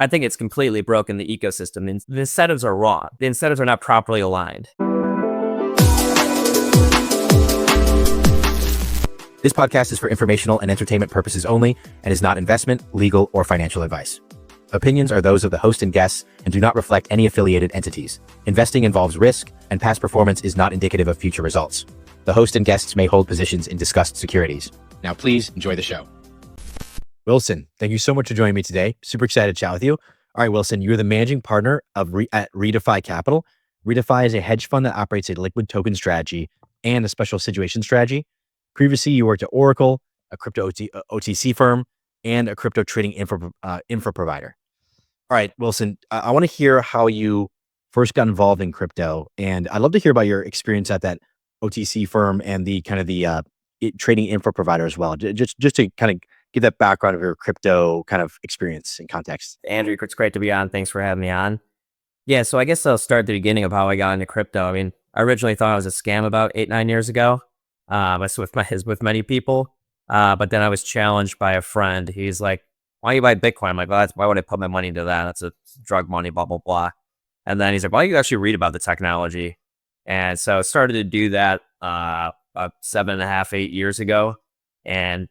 I think it's completely broken the ecosystem. The incentives are wrong. The incentives are not properly aligned. This podcast is for informational and entertainment purposes only and is not investment, legal, or financial advice. Opinions are those of the host and guests and do not reflect any affiliated entities. Investing involves risk, and past performance is not indicative of future results. The host and guests may hold positions in discussed securities. Now, please enjoy the show. Wilson, thank you so much for joining me today. Super excited to chat with you. All right, Wilson, you're the managing partner at Redefy Capital. Redefy is a hedge fund that operates a liquid token strategy and a special situation strategy. Previously, you worked at Oracle, a crypto OTC firm, and a crypto trading infra provider. All right, Wilson, I want to hear how you first got involved in crypto, and I'd love to hear about your experience at that OTC firm and the kind of the trading infra provider as well. Just to kind of give that background of your crypto kind of experience and context. Andrew, it's great to be on. Thanks for having me on. Yeah, so I guess I'll start at the beginning of how I got into crypto. I mean, I originally thought it was a scam about 8-9 years ago. With many people. But then I was challenged by a friend. He's like, why don't you buy Bitcoin? I'm like, well, why would I put my money into that? That's a drug money, blah, blah, blah. And then he's like, why don't you actually read about the technology? And so I started to do that about 7.5, 8 years ago. And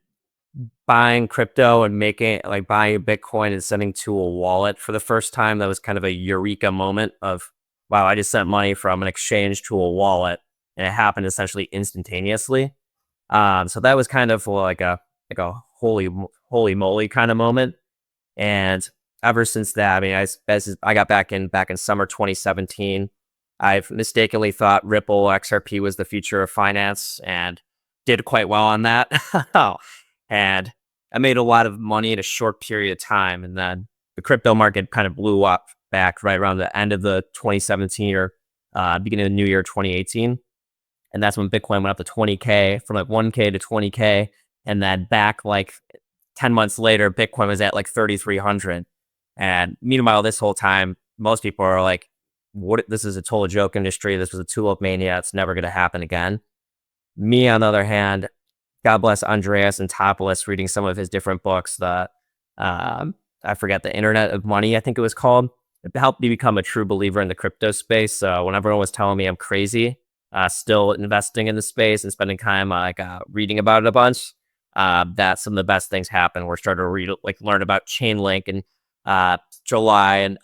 buying crypto and buying Bitcoin and sending to a wallet for the first time, that was kind of a eureka moment of, wow, I just sent money from an exchange to a wallet. And it happened essentially instantaneously. So that was kind of like a holy moly kind of moment. And ever since that, I mean, I got back in summer 2017. I've mistakenly thought Ripple XRP was the future of finance and did quite well on that. And I made a lot of money in a short period of time. And then the crypto market kind of blew up back right around the end of the 2017 or beginning of the new year 2018. And that's when Bitcoin went up to 20K, from like 1K to 20K. And then back like 10 months later, Bitcoin was at like 3,300. And meanwhile, this whole time, most people are like, this is a total joke industry. This was a tulip mania. It's never going to happen again. Me, on the other hand, God bless Andreas Antonopoulos, reading some of his different books. I forget, the Internet of Money, I think it was called. It helped me become a true believer in the crypto space. So when everyone was telling me I'm crazy, still investing in the space and spending time reading about it a bunch, that some of the best things happened. We're starting to learn about Chainlink in July and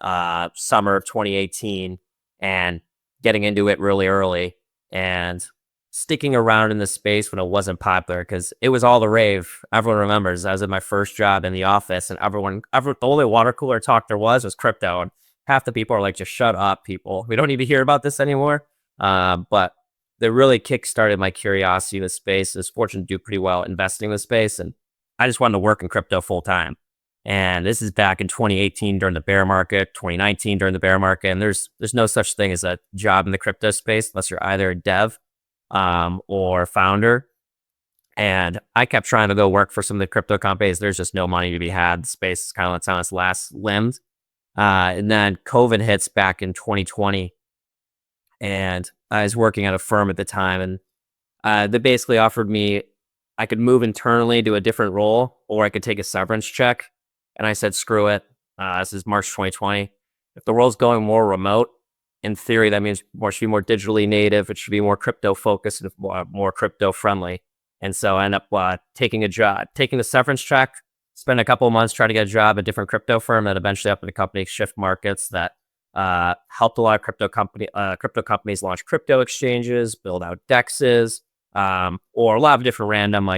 summer of 2018, and getting into it really early and sticking around in the space when it wasn't popular, because it was all the rave. Everyone remembers I was at my first job in the office, and the only water cooler talk there was crypto, and half the people are like, just shut up, people. We don't need to hear about this anymore. But that really kickstarted my curiosity in the space. I was fortunate to do pretty well investing in the space, and I just wanted to work in crypto full time. And this is back in 2018 during the bear market, 2019 during the bear market, and there's no such thing as a job in the crypto space unless you're either a dev or founder. And I kept trying to go work for some of the crypto companies. There's just no money to be had. The space is kind of on its last limbs. And then COVID hits back in 2020. And I was working at a firm at the time, and they basically offered me, I could move internally to a different role, or I could take a severance check. And I said, screw it. This is March 2020. If the role's going more remote, in theory, that means it should be more digitally native. It should be more crypto focused and more crypto friendly. And so I end up taking the severance check, spend a couple of months trying to get a job at a different crypto firm that eventually opened a company, Shift Markets, that helped a lot of crypto companies launch crypto exchanges, build out DEXs, or a lot of different random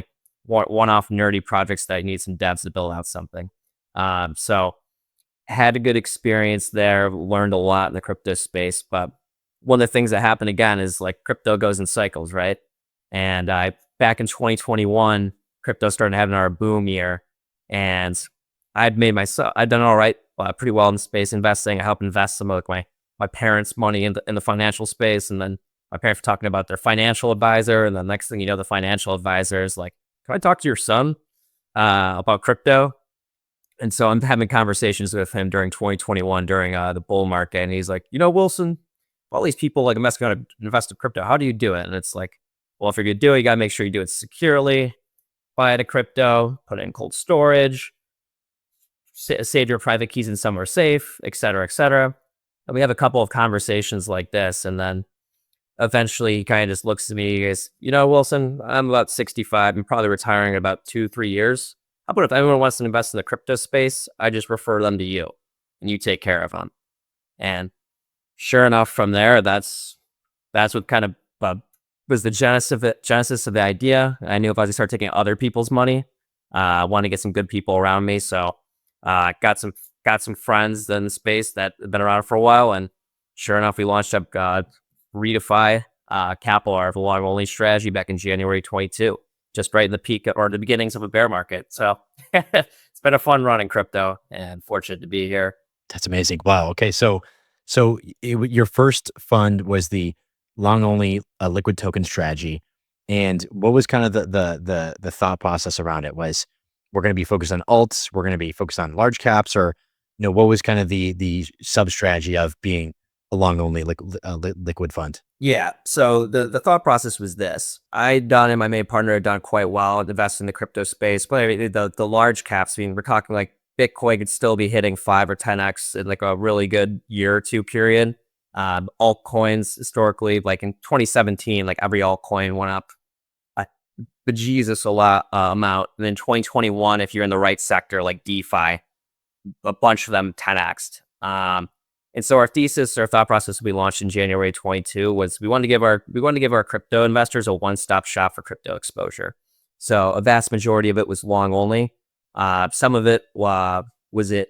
one-off nerdy projects that need some devs to build out something. So had a good experience there, learned a lot in the crypto space. But one of the things that happened again is crypto goes in cycles, right? And back in 2021, crypto started having our boom year, and I'd done all right, pretty well in space investing. I helped invest some of my parents' money in the financial space, and then my parents were talking about their financial advisor, and the next thing you know, the financial advisor is like, "Can I talk to your son about crypto?" And so I'm having conversations with him during 2021 during the bull market, and he's like, "Wilson, all these people invest in crypto. How do you do it?" And it's like, well, if you're gonna do it, you gotta make sure you do it securely. Buy the crypto, put it in cold storage, save your private keys in somewhere safe, et cetera, et cetera. And we have a couple of conversations like this. And then eventually he kind of just looks at me. He goes, Wilson, I'm about 65. I'm probably retiring in about 2, 3 years. How about if anyone wants to invest in the crypto space, I just refer them to you and you take care of them. And sure enough, from there, that's what kind of was the genesis of the idea. I knew if I was to start taking other people's money, I want to get some good people around me. So got some friends in the space that have been around for a while, and sure enough, we launched up Redefy Capital, our long only strategy back in January 22, just right in the peak or the beginnings of a bear market. So it's been a fun run in crypto, and fortunate to be here. That's amazing. Wow. Okay. Your first fund was the long only liquid token strategy. And what was kind of the thought process around it? Was we're going to be focused on alts, we're going to be focused on large caps, or what was kind of the sub strategy of being a long only liquid fund? Yeah. So the thought process was this. I done and my main partner had done quite well investing in the crypto space, but the large caps, I mean, we're talking like Bitcoin could still be hitting 5 or 10x in like a really good year or two period. Altcoins historically, like in 2017, like every altcoin went up a bejesus a lot amount. And then 2021, if you're in the right sector, like DeFi, a bunch of them 10x'd. And so our thought process we launched in January 22 was we wanted to give our crypto investors a one-stop shop for crypto exposure. So a vast majority of it was long only. Some of it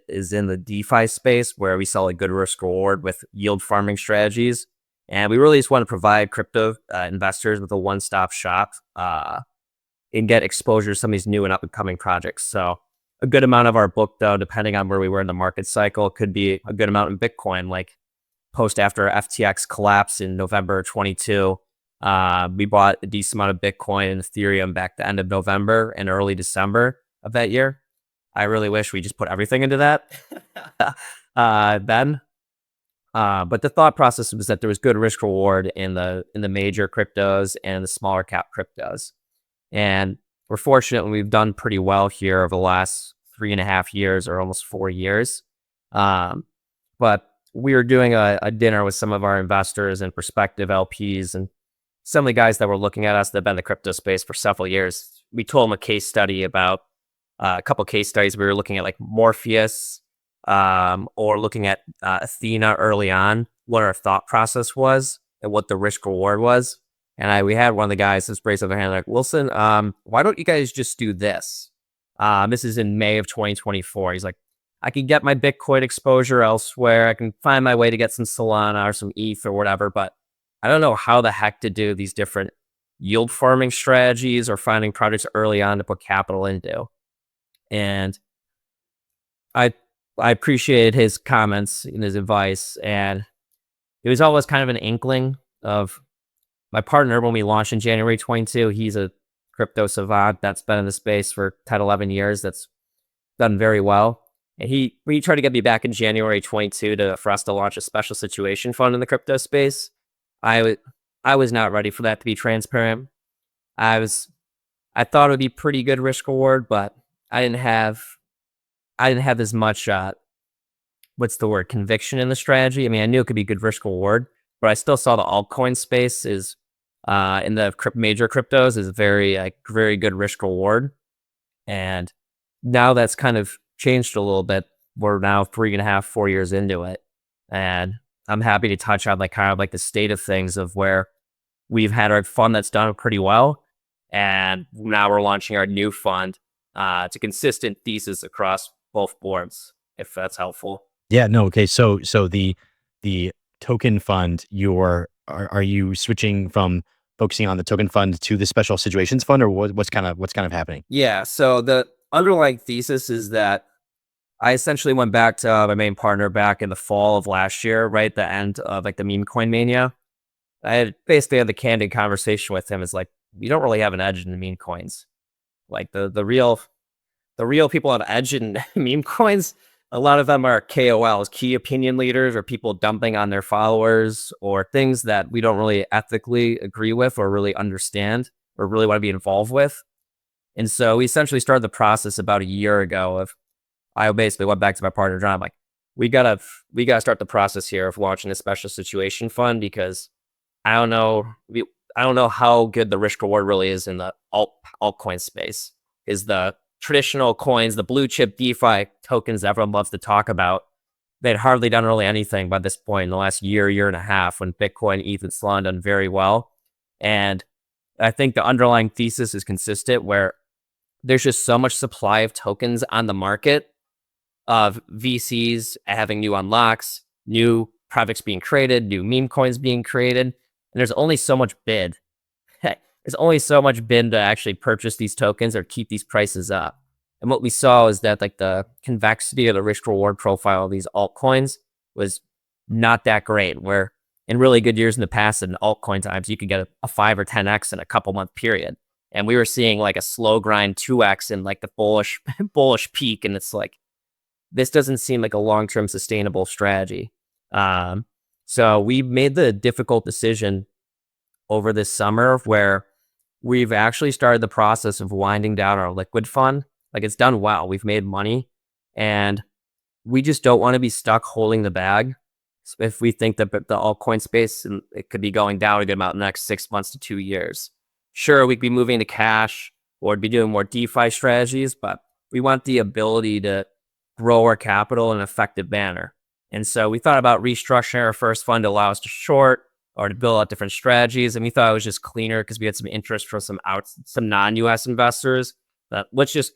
is in the DeFi space where we sell a good risk reward with yield farming strategies. And we really just want to provide crypto investors with a one-stop shop and get exposure to some of these new and up-and-coming projects. So a good amount of our book, though, depending on where we were in the market cycle, could be a good amount in Bitcoin. Like post after FTX collapse in November 22, we bought a decent amount of Bitcoin and Ethereum back the end of November and early December of that year. I really wish we just put everything into that then. But the thought process was that there was good risk reward in the major cryptos and the smaller cap cryptos. And we're fortunate and we've done pretty well here over the last 3.5 years or almost 4 years. But we were doing a dinner with some of our investors and prospective LPs and some of the guys that were looking at us that have been in the crypto space for several years. We told them a case study about a couple case studies. We were looking at like Morpheus or looking at Athena early on, what our thought process was and what the risk reward was. And we had one of the guys just raise up their hand like, Wilson, why don't you guys just do this? This is in May of 2024. He's like, I can get my Bitcoin exposure elsewhere. I can find my way to get some Solana or some ETH or whatever, but I don't know how the heck to do these different yield farming strategies or finding projects early on to put capital into. And I appreciated his comments and his advice. And it was always kind of an inkling of my partner when we launched in January 22. He's a crypto savant that's been in the space for 10, 11 years. That's done very well. And he tried to get me back in January 22 for us to launch a special situation fund in the crypto space. I was not ready for that, to be transparent. I thought it would be pretty good risk reward, but I didn't have as much conviction in the strategy. I mean, I knew it could be good risk reward, but I still saw the altcoin space is in the major cryptos is very good risk reward. And now that's kind of changed a little bit. We're now 3.5, 4 years into it. And I'm happy to touch on the state of things of where we've had our fund that's done pretty well. And now we're launching our new fund. It's a consistent thesis across both boards, if that's helpful. Yeah, no. Okay. So the token fund, are you switching from focusing on the token fund to the special situations fund, or what's kind of happening? Yeah. So the underlying thesis is that I essentially went back to my main partner back in the fall of last year, right at the end of like the meme coin mania. I had basically had the candid conversation with him. Is like, you don't really have an edge in the meme coins. Like the real people have edge in meme coins. A lot of them are KOLs, key opinion leaders, or people dumping on their followers, or things that we don't really ethically agree with or really understand or really want to be involved with. And so we essentially started the process about a year ago of I basically went back to my partner John. I'm like, we gotta start the process here of launching a special situation fund because I don't know I don't know how good the risk reward really is in the altcoin space. Is the traditional coins, the blue chip DeFi tokens that everyone loves to talk about, they'd hardly done really anything by this point in the last year and a half when Bitcoin, ETH, and Solana done very well. And I think the underlying thesis is consistent where there's just so much supply of tokens on the market of VCs having new unlocks, new projects being created, new meme coins being created, and there's only so much bid. There's only so much bid to actually purchase these tokens or keep these prices up. And what we saw is that like the convexity of the risk reward profile of these altcoins was not that great. Where in really good years in the past, in altcoin times, you could get a 5 or 10x in a couple month period. And we were seeing like a slow grind 2x in like the bullish peak. And it's like, this doesn't seem like a long-term sustainable strategy. So we made the difficult decision over this summer where we've actually started the process of winding down our liquid fund. Like it's done well. We've made money and we just don't want to be stuck holding the bag. If we think that the altcoin space, it could be going down a good amount in the next 6 months to 2 years. Sure, we'd be moving to cash or be doing more DeFi strategies, but we want the ability to grow our capital in an effective manner. And so we thought about restructuring our first fund to allow us to short or to build out different strategies. And we thought it was just cleaner because we had some interest from some non-US investors. But let's just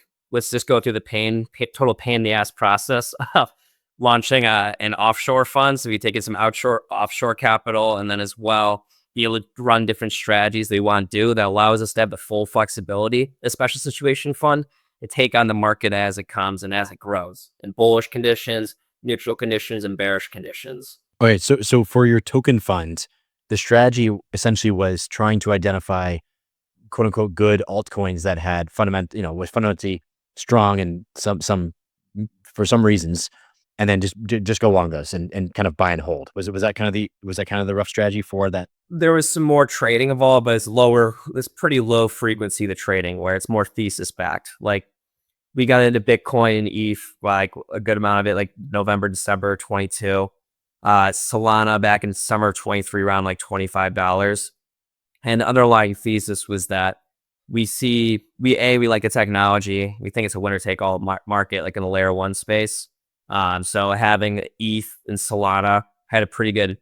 go through the total pain in the ass process of launching an offshore fund. So we take in some offshore capital and then as well be able to run different strategies they want to do that allows us to have the full flexibility, a special situation fund, to take on the market as it comes and as it grows in bullish conditions, neutral conditions, and bearish conditions. Okay, so for your token fund, the strategy essentially was trying to identify quote unquote good altcoins that had was fundamentally strong and some for some reasons, and then just go along those and kind of buy and hold. Was that kind of the rough strategy for that? There was some more trading involved, but it's pretty low frequency, the trading, where it's more thesis backed. Like we got into Bitcoin and ETH, like a good amount of it, like November, December 22. Solana back in summer 23, around like $25. And the underlying thesis was that we like the technology. We think it's a winner take all market, like in the layer one space. So having ETH and Solana had a pretty good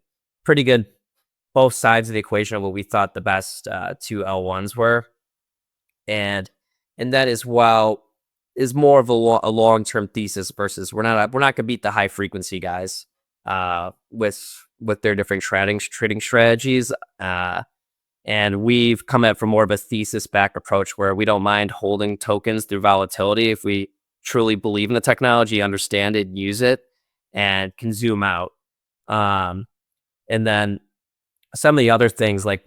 both sides of the equation of what we thought the best two L1s were. And that as well is more of a long-term thesis versus we're not gonna beat the high frequency guys with their different trading strategies. And we've come at from more of a thesis back approach where we don't mind holding tokens through volatility if we truly believe in the technology, understand it, use it, and can zoom out. And then some of the other things like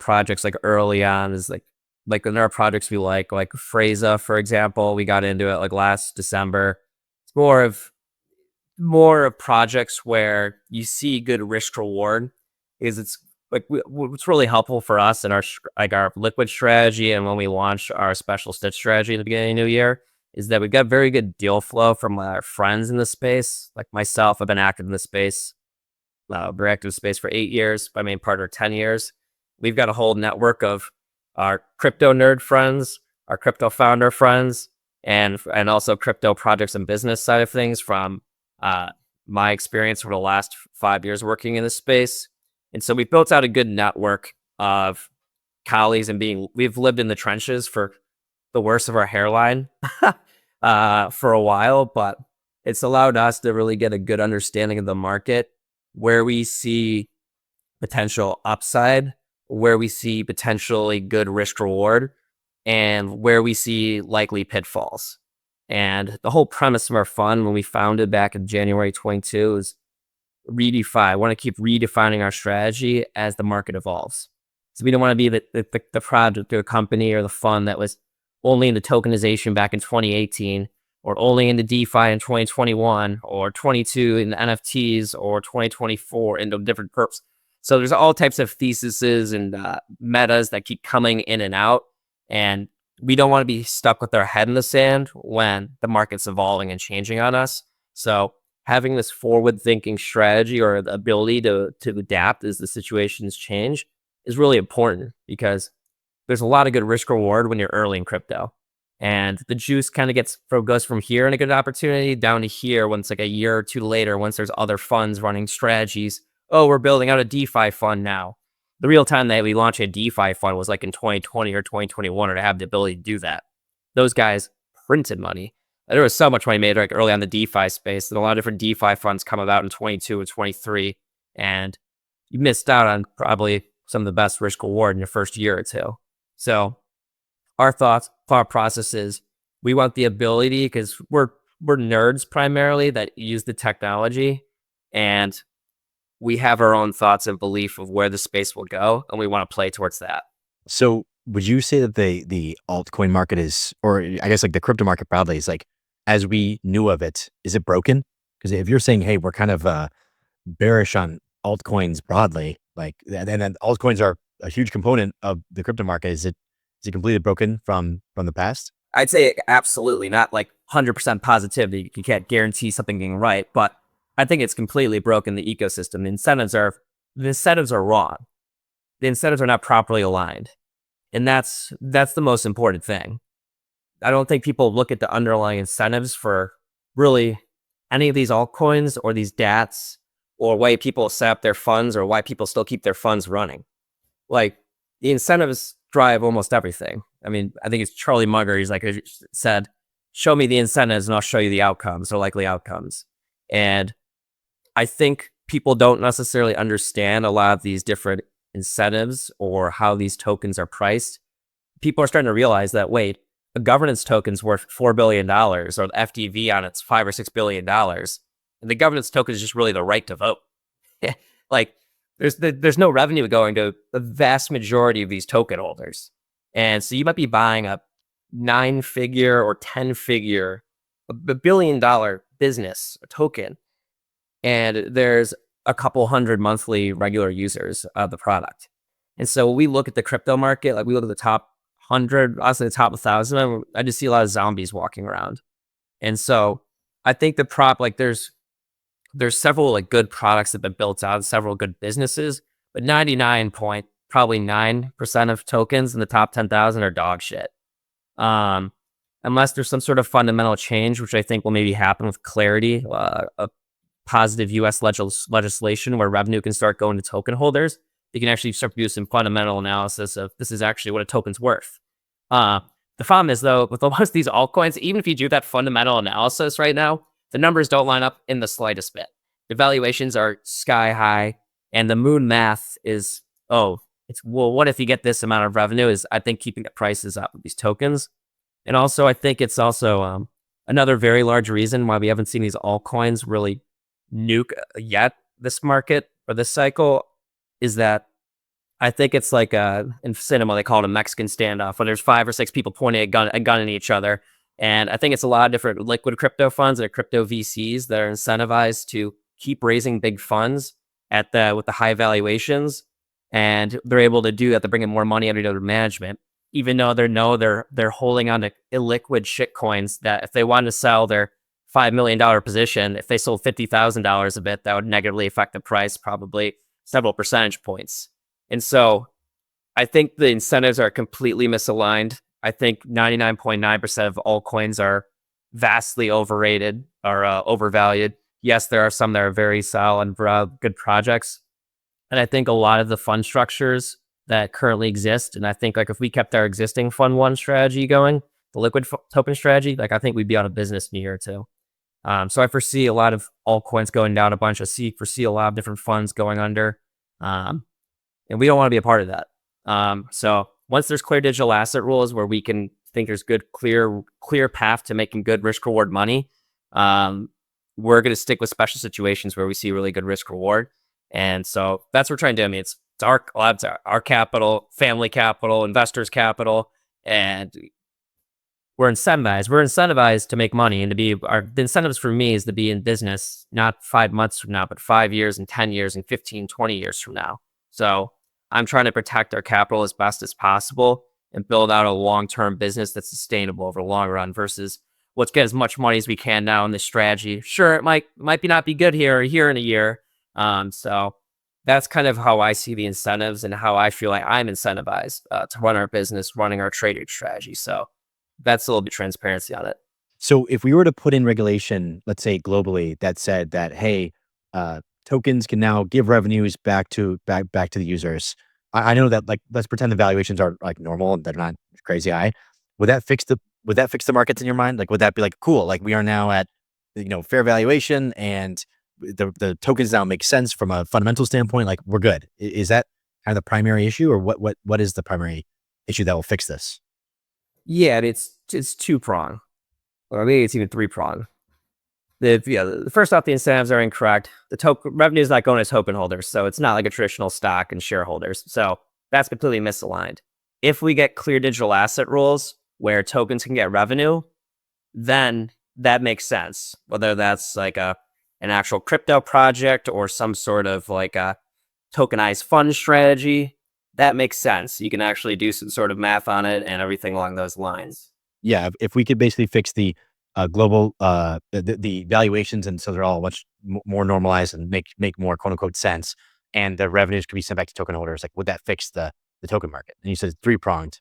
projects like early on is like there are projects we like Freza, for example. We got into it like last December. It's more of projects where you see good risk reward. It's like what's really helpful for us in our liquid strategy and when we launch our special stitch strategy at the beginning of the new year is that we've got very good deal flow from our friends in the space. Like myself, I've been active in the space. We're active in space for 8 years. My main partner, 10 years. We've got a whole network of our crypto nerd friends, our crypto founder friends, and also crypto projects and business side of things from my experience for the last 5 years working in this space. And so we built out a good network of colleagues and we've lived in the trenches for the worst of our hairline for a while, but it's allowed us to really get a good understanding of the market, where we see potential upside, where we see potentially good risk reward, and where we see likely pitfalls. And the whole premise of our fund when we founded back in January 22 is I want to keep redefining our strategy as the market evolves. So we don't want to be the project or the company or the fund that was only into tokenization back in 2018 or only into DeFi in 2021 or 22 in NFTs or 2024 into different perps. So there's all types of theses and metas that keep coming in and out. And we don't want to be stuck with our head in the sand when the market's evolving and changing on us. So having this forward thinking strategy or the ability to adapt as the situations change is really important because there's a lot of good risk reward when you're early in crypto. And the juice kind of goes from here in a good opportunity down to here when it's like a year or two later, once there's other funds running strategies. Oh, we're building out a DeFi fund now. The real time that we launched a DeFi fund was like in 2020 or 2021, or to have the ability to do that. Those guys printed money. There was so much money made like early on the DeFi space, and a lot of different DeFi funds come about in 22 and 23, and you missed out on probably some of the best risk reward in your first year or two. So our thought process is we want the ability because we're nerds primarily that use the technology, and we have our own thoughts and belief of where the space will go, and we want to play towards that. So would you say that the altcoin market is, or I guess like the crypto market broadly is like, as we knew of it, is it broken? Because if you're saying, hey, we're kind of bearish on altcoins broadly, like, and then altcoins are a huge component of the crypto market, is it completely broken from the past? I'd say absolutely not like 100% positivity. You can't guarantee something being right, but I think it's completely broken the ecosystem. The incentives are wrong. The incentives are not properly aligned, and that's the most important thing. I don't think people look at the underlying incentives for really any of these altcoins or these DATs or why people set up their funds or why people still keep their funds running. Like the incentives drive almost everything. I mean, I think it's Charlie Munger. He's like said, "Show me the incentives, and I'll show you the outcomes or likely outcomes." And I think people don't necessarily understand a lot of these different incentives or how these tokens are priced. People are starting to realize that wait, a governance token's worth $4 billion, or the FDV on it's $5 or $6 billion, and the governance token is just really the right to vote. Like there's no revenue going to the vast majority of these token holders. And so you might be buying a 9-figure or 10-figure, $1 billion business, a token, and there's a couple hundred monthly regular users of the product. And so we look at the crypto market, like we look at the top 100, honestly the top 1,000, I just see a lot of zombies walking around. And so I think there's several like good products that have been built out, several good businesses, but 99.9% of tokens in the top 10,000 are dog shit. Unless there's some sort of fundamental change, which I think will maybe happen with clarity, a positive U.S. legislation where revenue can start going to token holders. You can actually start to do some fundamental analysis of this is actually what a token's worth. The problem is though, with most of these altcoins, even if you do that fundamental analysis right now, the numbers don't line up in the slightest bit. The valuations are sky high, and the moon math is, what if you get this amount of revenue? Is I think keeping the prices up of these tokens, and also I think it's also another very large reason why we haven't seen these altcoins really nuke yet this market or this cycle is that I think it's like in cinema they call it a Mexican standoff, where there's 5 or 6 people pointing a gun at each other. And I think it's a lot of different liquid crypto funds and crypto VCs that are incentivized to keep raising big funds with the high valuations, and they're able to do that. They're bringing more money under their management, even though they're holding on to illiquid shit coins that if they wanted to sell their $5 million position, if they sold $50,000 of it, that would negatively affect the price probably several percentage points. And so I think the incentives are completely misaligned. I think 99.9% of altcoins are vastly overrated or overvalued. Yes, there are some that are very solid and good projects. And I think a lot of the fund structures that currently exist, and I think like if we kept our existing fund one strategy going, the liquid token strategy, like I think we'd be out of business in a year or two. So I foresee a lot of altcoins going down a bunch. Foresee a lot of different funds going under. And we don't want to be a part of that. So once there's clear digital asset rules where we can think there's good, clear path to making good risk reward money, we're going to stick with special situations where we see really good risk reward. And so that's what we're trying to do. I mean, it's our capital, family capital, investors capital, and we're incentivized. We're incentivized to make money and the incentives for me is to be in business, not 5 months from now, but 5 years and 10 years and 15, 20 years from now. So I'm trying to protect our capital as best as possible. and build out a long-term business that's sustainable over the long run versus let's get as much money as we can now in this strategy. Sure, it might be not be good here in a year. So that's kind of how I see the incentives and how I feel like I'm incentivized to run our business, running our trading strategy. So that's a little bit transparency on it. So if we were to put in regulation, let's say globally, that said that, hey, tokens can now give revenues back to the users. I know that, like, let's pretend the valuations are like normal and they're not crazy high. Would that fix the markets in your mind? Like, would that be like cool? Like, we are now at fair valuation, and the tokens now make sense from a fundamental standpoint. Like, we're good. Is that kind of the primary issue, or what is the primary issue that will fix this? Yeah, it's two prong, or maybe it's even three prong. The first off, the incentives are incorrect. The token revenue is not going to token holders, so it's not like a traditional stock and shareholders. So that's completely misaligned. If we get clear digital asset rules where tokens can get revenue, then that makes sense. Whether that's like an actual crypto project or some sort of like a tokenized fund strategy, that makes sense. You can actually do some sort of math on it and everything along those lines. Yeah, if we could basically fix the global the valuations, and so they're all much more normalized and make more quote unquote sense, and the revenues could be sent back to token holders, like, would that fix the token market? And you said three pronged.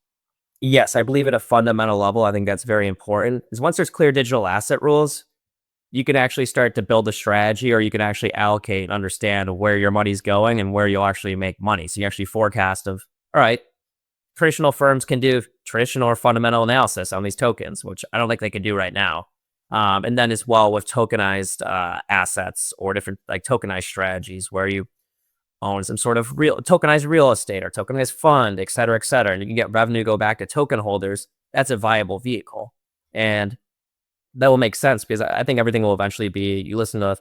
Yes, I believe at a fundamental level, I think that's very important. Is once there's clear digital asset rules, you can actually start to build a strategy, or you can actually allocate and understand where your money's going and where you'll actually make money. So you actually forecast of, all right, traditional firms can do traditional or fundamental analysis on these tokens, which I don't think they can do right now. And then as well with tokenized assets or different like tokenized strategies where you own some sort of real tokenized real estate or tokenized fund, et cetera, and you can get revenue go back to token holders. That's a viable vehicle, and that will make sense because I think everything will eventually be. You listen to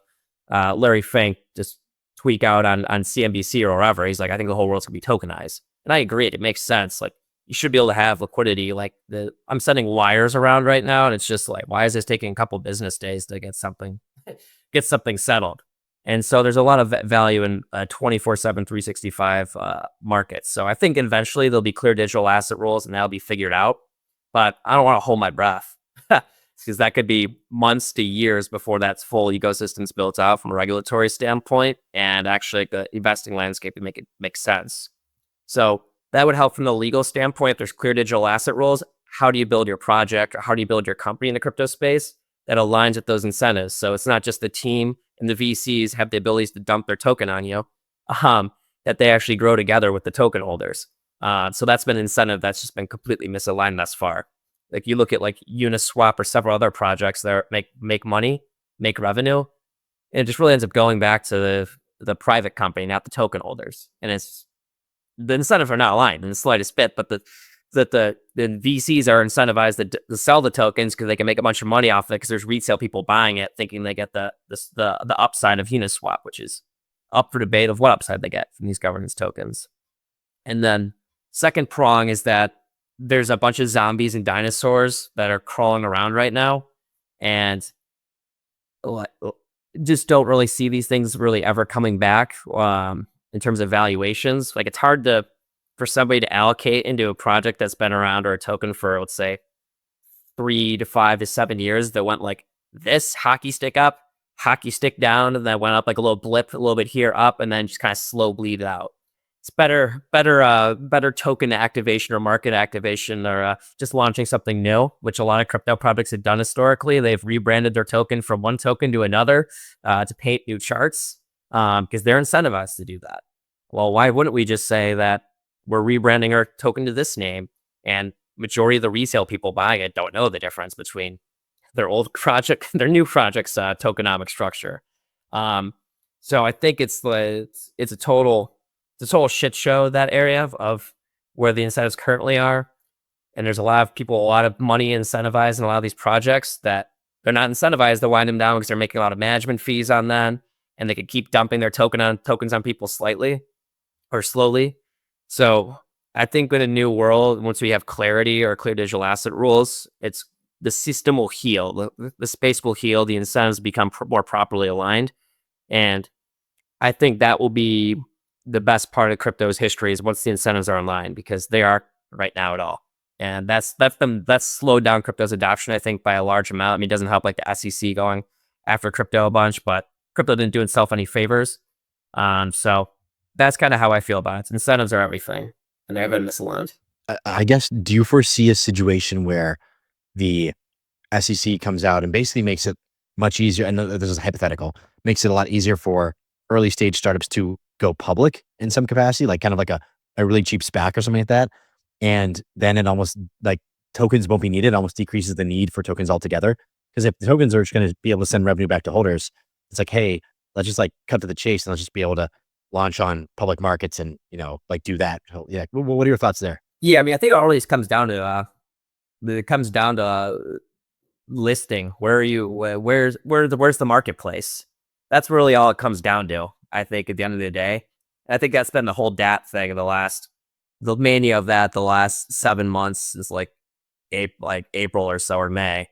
Larry Fink just tweak out on CNBC or wherever. He's like, I think the whole world's gonna be tokenized, and I agree. It makes sense. Like you should be able to have liquidity. Like I'm sending wires around right now, and it's just like, why is this taking a couple business days to get something settled? And so there's a lot of value in 24/7, 365 markets. So I think eventually there'll be clear digital asset rules and that'll be figured out. But I don't want to hold my breath because that could be months to years before that's full ecosystem's built out from a regulatory standpoint and actually the investing landscape to make it make sense. So that would help from the legal standpoint. If there's clear digital asset rules, how do you build your project or how do you build your company in the crypto space that aligns with those incentives? So it's not just the team and the VCs have the abilities to dump their token on you, that they actually grow together with the token holders. So that's been an incentive that's just been completely misaligned thus far. Like you look at like Uniswap or several other projects that make money, make revenue, and it just really ends up going back to the private company, not the token holders. And it's the incentives are not aligned in the slightest bit, but the VCs are incentivized to sell the tokens because they can make a bunch of money off of it because there's retail people buying it, thinking they get the upside of Uniswap, which is up for debate of what upside they get from these governance tokens. And then second prong is that there's a bunch of zombies and dinosaurs that are crawling around right now, and just don't really see these things really ever coming back in terms of valuations. Like it's hard for somebody to allocate into a project that's been around or a token for, let's say, 3 to 5 to 7 years that went like this hockey stick up, hockey stick down, and then went up like a little blip, a little bit here up, and then just kind of slow bleed out. It's better token activation or market activation or just launching something new, which a lot of crypto projects have done historically. They've rebranded their token from one token to another to paint new charts because they're incentivized to do that. Well, why wouldn't we just say that we're rebranding our token to this name, and majority of the resale people buying it don't know the difference between their old project, their new project's tokenomic structure. So I think it's a total shit show, that area of where the incentives currently are, and there's a lot of people, a lot of money incentivized in a lot of these projects that they're not incentivized to wind them down because they're making a lot of management fees on them, and they could keep dumping their tokens on people slightly or slowly. So I think in a new world, once we have clarity or clear digital asset rules, it's the system will heal, the space will heal, the incentives become more properly aligned, and I think that will be the best part of crypto's history is once the incentives are aligned because they are right now at all. and that's slowed down crypto's adoption, I think, by a large amount. I mean, it doesn't help like the SEC going after crypto a bunch, but crypto didn't do itself any favors. So that's kind of how I feel about it. Incentives are everything, and they've been misaligned. I guess, do you foresee a situation where the SEC comes out and basically makes it much easier? I know this is hypothetical, makes it a lot easier for early stage startups to go public in some capacity, like kind of like a really cheap SPAC or something like that. And then it almost like tokens won't be needed, it almost decreases the need for tokens altogether. Because if the tokens are just going to be able to send revenue back to holders, it's like, hey, let's just like cut to the chase and let's just be able to launch on public markets and, like do that. So, yeah. What are your thoughts there? Yeah, I mean, I think it always comes down to listing. Where are you? Where's the marketplace? That's really all it comes down to, I think, at the end of the day. And I think that's been the whole DAT thing the mania of that the last 7 months is like April or so, or May.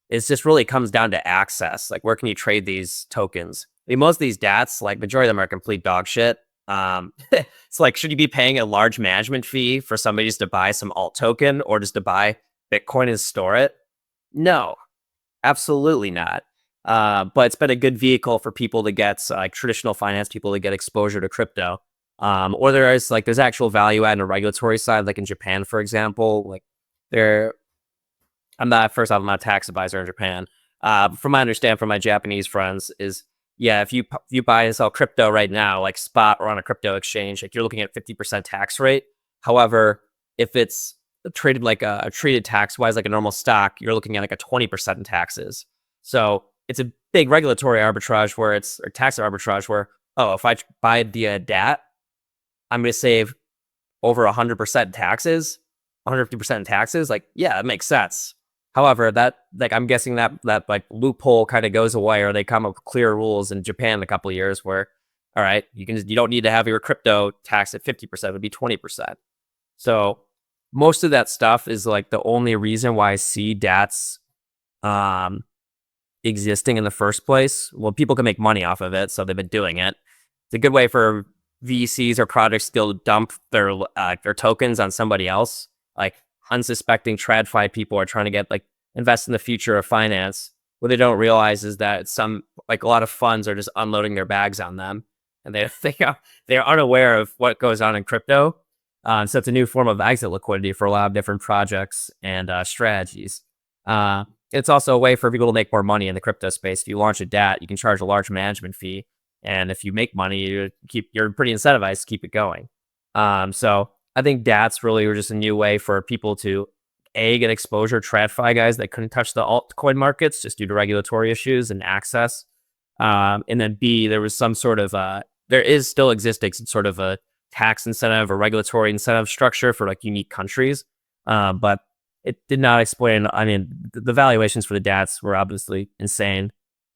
It's just really comes down to access. Like, where can you trade these tokens? I mean, most of these DATs, like majority of them are complete dog shit. It's like, should you be paying a large management fee for somebody just to buy some alt token or just to buy Bitcoin and store it? No, absolutely not. But it's been a good vehicle for people to get, like traditional finance people, to get exposure to crypto. Or there's actual value add in a regulatory side, like in Japan, for example. Like there, I'm not a tax advisor in Japan. From my understanding from my Japanese friends is, yeah, if you buy and sell crypto right now, like spot or on a crypto exchange, like you're looking at 50% tax rate. However, if it's treated like treated tax wise like a normal stock, you're looking at like a 20% in taxes. So it's a big regulatory arbitrage or tax arbitrage where, oh, if I buy the DAT, I'm going to save over 100% in taxes, 150% in taxes. Like, yeah, it makes sense. However, that, like, I'm guessing that like loophole kind of goes away, or they come up with clear rules in Japan in a couple of years where, all right, you don't need to have your crypto taxed at 50%, it would be 20%. So most of that stuff is like the only reason why I see DATs existing in the first place. Well, people can make money off of it, so they've been doing it. It's a good way for VCs or projects still dump their tokens on somebody else. Like unsuspecting TradFi people are trying to get invest in the future of finance. What they don't realize is that a lot of funds are just unloading their bags on them, and they're unaware of what goes on in crypto. So it's a new form of exit liquidity for a lot of different projects and pretty it's also a way for people to make more money in the crypto space. If you launch a DAT, you can charge a large management fee, and if you make money, you're pretty incentivized to keep it going. So I think DATs really were just a new way for people to get exposure, TradFi guys that couldn't touch the altcoin markets just due to regulatory issues and access. And then B, there was some sort of there is still existing some sort of a tax incentive or regulatory incentive structure for unique countries, but it did not explain. I mean, the valuations for the DATs were obviously insane,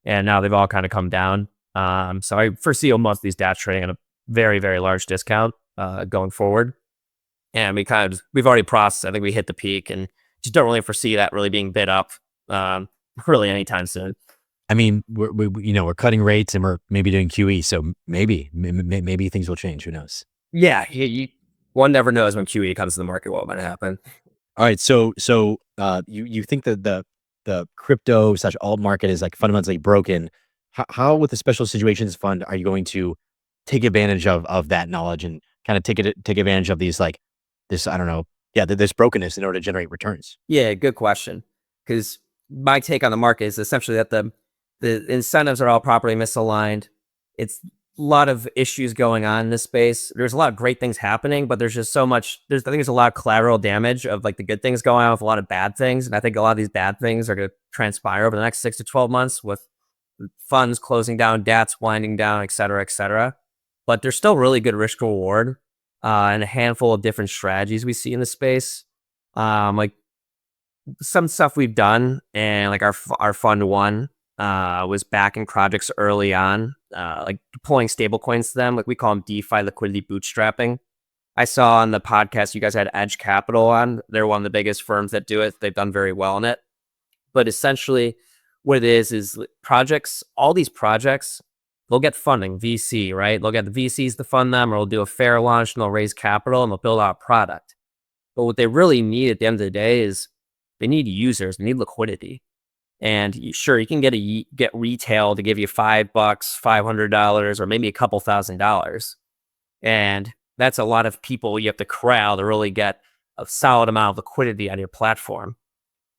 and now they've all kind of come down. So I foresee most of these DATs trading at a very, very large discount going forward. And we've already processed. I think we hit the peak, and just don't really foresee that really being bid up really anytime soon. I mean, we're cutting rates and we're maybe doing QE, so maybe things will change. Who knows? Yeah, one never knows when QE comes to the market what might happen. All right, so you think that the crypto / alt market is fundamentally broken? How with the special situations fund are you going to take advantage of that knowledge and kind of take advantage of these this, I don't know, this brokenness in order to generate returns? Yeah, good question. Because my take on the market is essentially that the incentives are all properly misaligned. It's a lot of issues going on in this space. There's a lot of great things happening, but there's just so much. I think there's a lot of collateral damage of the good things going on with a lot of bad things, and I think a lot of these bad things are going to transpire over the next 6 to 12 months with funds closing down, DATs winding down, et cetera, et cetera. But there's still really good risk reward and a handful of different strategies we see in the space. Like some stuff we've done, and our fund one was backing projects early on, deploying stable coins to them. We call them DeFi liquidity bootstrapping. I saw on the podcast you guys had Edge Capital on. They're one of the biggest firms that do it. They've done very well in it. But essentially what it is projects, all these projects, they'll get funding, VC, right? They'll get the VCs to fund them, or they'll do a fair launch and they'll raise capital and they'll build out a product. But what they really need at the end of the day is they need users, they need liquidity. And sure, you can get retail to give you $5, $500, or maybe a couple $1,000s. And that's a lot of people you have to corral to really get a solid amount of liquidity on your platform.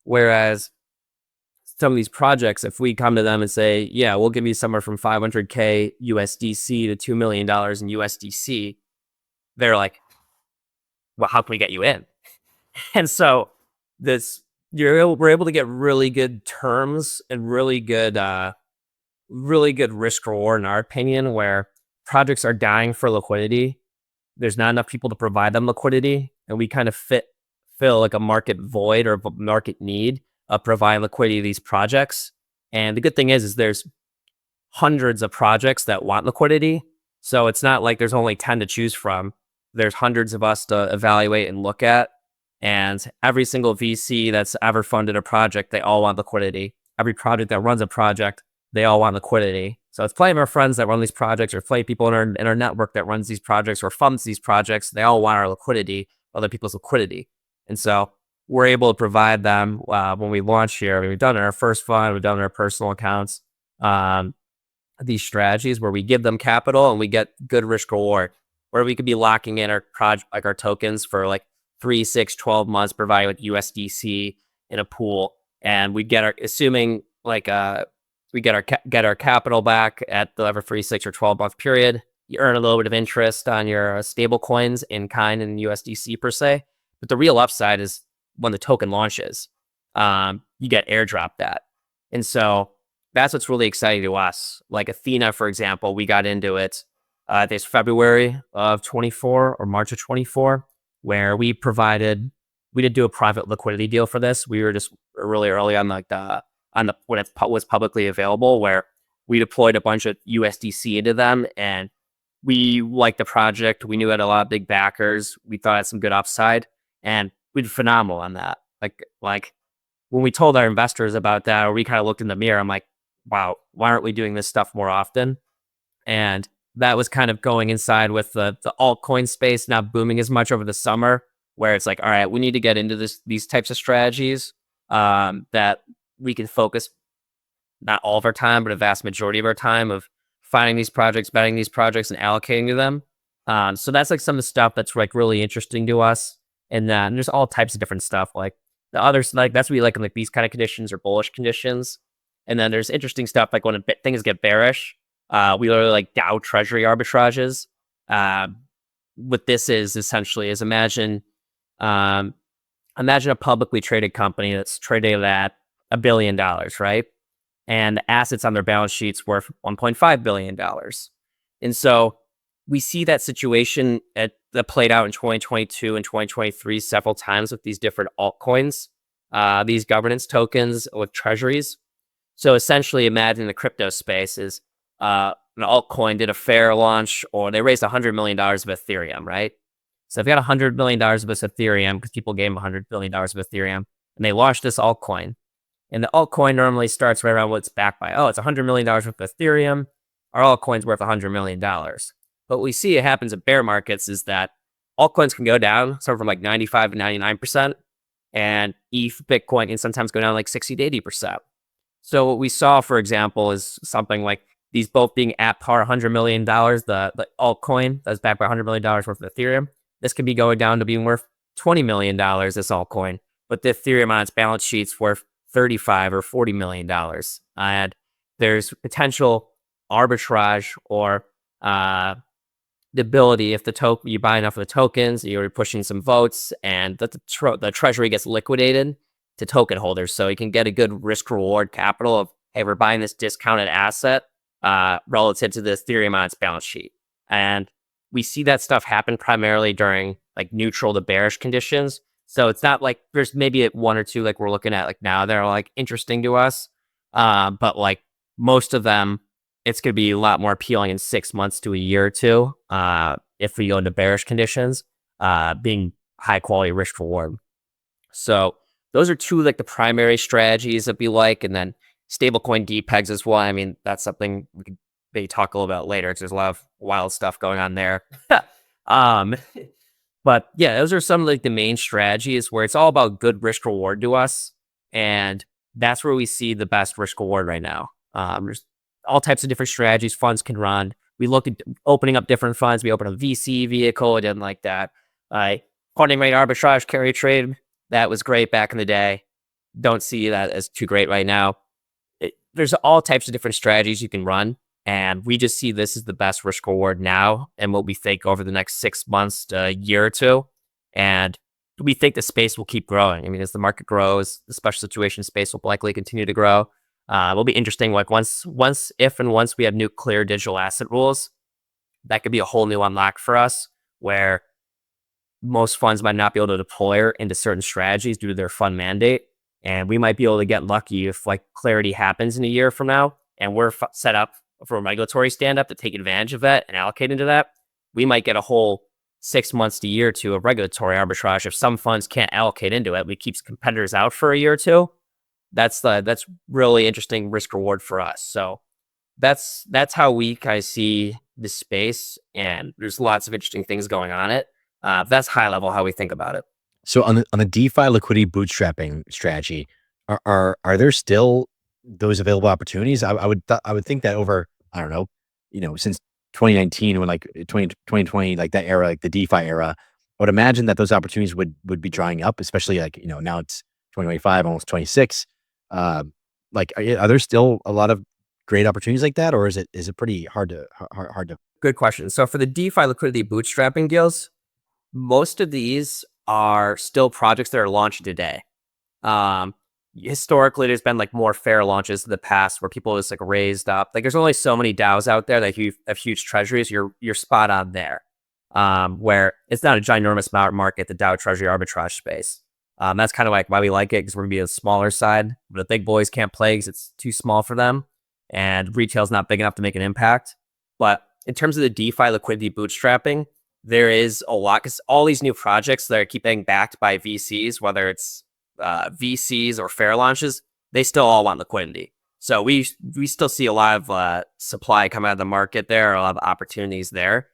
Whereas some of these projects, if we come to them and say, yeah, we'll give you somewhere from 500K USDC to $2 million in USDC, they're like, well, how can we get you in? And so this, we're able to get really good terms and really good risk reward, in our opinion, where projects are dying for liquidity. There's not enough people to provide them liquidity, and we kind of fill like a market void or a market need of providing liquidity to these projects. And the good thing is there's hundreds of projects that want liquidity. So it's not like there's only 10 to choose from. There's hundreds of us to evaluate and look at. And every single VC that's ever funded a project, they all want liquidity. Every project that runs a project, they all want liquidity. So it's plenty of our friends that run these projects, or plenty of people in our network that runs these projects or funds these projects. They all want our liquidity, other people's liquidity. And so we're able to provide them when we launch here. I mean, we've done it in our first fund, we've done it in our personal accounts. These strategies where we give them capital and we get good risk reward, where we could be locking in our project, like our tokens, for like 3, 6, 12 months, providing with USDC in a pool, and we get our, assuming like we get our capital back at the every 3, 6, or 12-month period. You earn a little bit of interest on your stable coins in kind in USDC per se, but the real upside is when the token launches, you get airdrop that, and so that's what's really exciting to us. Like Athena, for example, we got into it this February of 24 or March of 24, where we did do a private liquidity deal for this. We were just really early on like when it was publicly available, where we deployed a bunch of USDC into them, and we liked the project. We knew it had a lot of big backers. We thought it had some good upside, and we did phenomenal on that. Like when we told our investors about that, or we kind of looked in the mirror, I'm like, wow, why aren't we doing this stuff more often? And that was kind of going inside with the altcoin space not booming as much over the summer, where it's like, all right, we need to get into these types of strategies that we can focus not all of our time, but a vast majority of our time of finding these projects, betting these projects, and allocating to them. So that's like some of the stuff that's like really interesting to us. And then there's all types of different stuff. Like the others, like that's what we like in like these kind of conditions or bullish conditions. And then there's interesting stuff like when things get bearish. We literally like Dow Treasury arbitrages. What this is essentially is imagine a publicly traded company that's traded at $1 billion, right? And the assets on their balance sheets worth $1.5 billion. And so we see that situation that played out in 2022 and 2023 several times with these different altcoins, these governance tokens with treasuries. So essentially, imagine the crypto space is an altcoin did a fair launch, or they raised $100 million of Ethereum, right? So they've got $100 million of this Ethereum because people gave them $100 billion of Ethereum, and they launched this altcoin. And the altcoin normally starts right around what it's backed by. Oh, it's $100 million worth of Ethereum. Our altcoin's worth $100 million. But what we see it happens in bear markets is that altcoins can go down somewhere from like 95 to 99%, and ETH, Bitcoin can sometimes go down like 60 to 80%. So what we saw, for example, is something like these both being at par $100 million, the altcoin that's backed by $100 million worth of Ethereum. This could be going down to being worth $20 million, this altcoin. But the Ethereum on its balance sheet's worth $35 or $40 million. And there's potential arbitrage or the ability, if you buy enough of the tokens, you're pushing some votes, and the treasury gets liquidated to token holders. So you can get a good risk reward capital of, hey, we're buying this discounted asset relative to the Ethereum on its balance sheet. And we see that stuff happen primarily during like neutral to bearish conditions. So it's not like there's maybe one or two like we're looking at like now that are like interesting to us. But like most of them, it's going to be a lot more appealing in 6 months to a year or two if we go into bearish conditions, being high quality risk reward. So those are two like the primary strategies that we like. And then stablecoin DPEGs as well. I mean, that's something we could maybe talk a little about later because there's a lot of wild stuff going on there. But yeah, those are some of like the main strategies where it's all about good risk reward to us, and that's where we see the best risk reward right now. There's all types of different strategies funds can run. We looked at opening up different funds. We opened a VC vehicle. It didn't like that. Funding rate arbitrage carry trade, that was great back in the day. Don't see that as too great right now. There's all types of different strategies you can run. And we just see this as the best risk reward now and what we think over the next 6 months to a year or two. And we think the space will keep growing. I mean, as the market grows, the special situation space will likely continue to grow. It'll be interesting. Like once we have new clear digital asset rules, that could be a whole new unlock for us where most funds might not be able to deploy into certain strategies due to their fund mandate. And we might be able to get lucky if like clarity happens in a year from now and we're set up from a regulatory stand up to take advantage of that and allocate into that. We might get a whole 6 months to a year to a regulatory arbitrage. If some funds can't allocate into it, we keep competitors out for a year or two. That's really interesting risk reward for us. So that's how we kind of see the space, and there's lots of interesting things going on it. That's high level how we think about it. So on the DeFi liquidity bootstrapping strategy, are there still those available opportunities? I would think that over, I don't know, since 2019, when like 2020, like that era, like the DeFi era, I would imagine that those opportunities would be drying up, especially like, now it's 2025, almost 26. Like, are there still a lot of great opportunities like that, or is it pretty hard to? Good question. So for the DeFi liquidity bootstrapping deals, most of these are still projects that are launched today. Historically, there's been like more fair launches in the past where people just like raised up. Like there's only so many DAOs out there that you have huge treasuries. You're spot on there. Where it's not a ginormous market, the DAO treasury arbitrage space. That's kind of like why we like it, because we're gonna be a smaller side. But the big boys can't play because it's too small for them, and retail's not big enough to make an impact. But in terms of the DeFi liquidity bootstrapping, there is a lot, because all these new projects that are keeping backed by VCs, whether it's VCs or fair launches, they still all want liquidity. So we still see a lot of supply come out of the market there, a lot of opportunities there.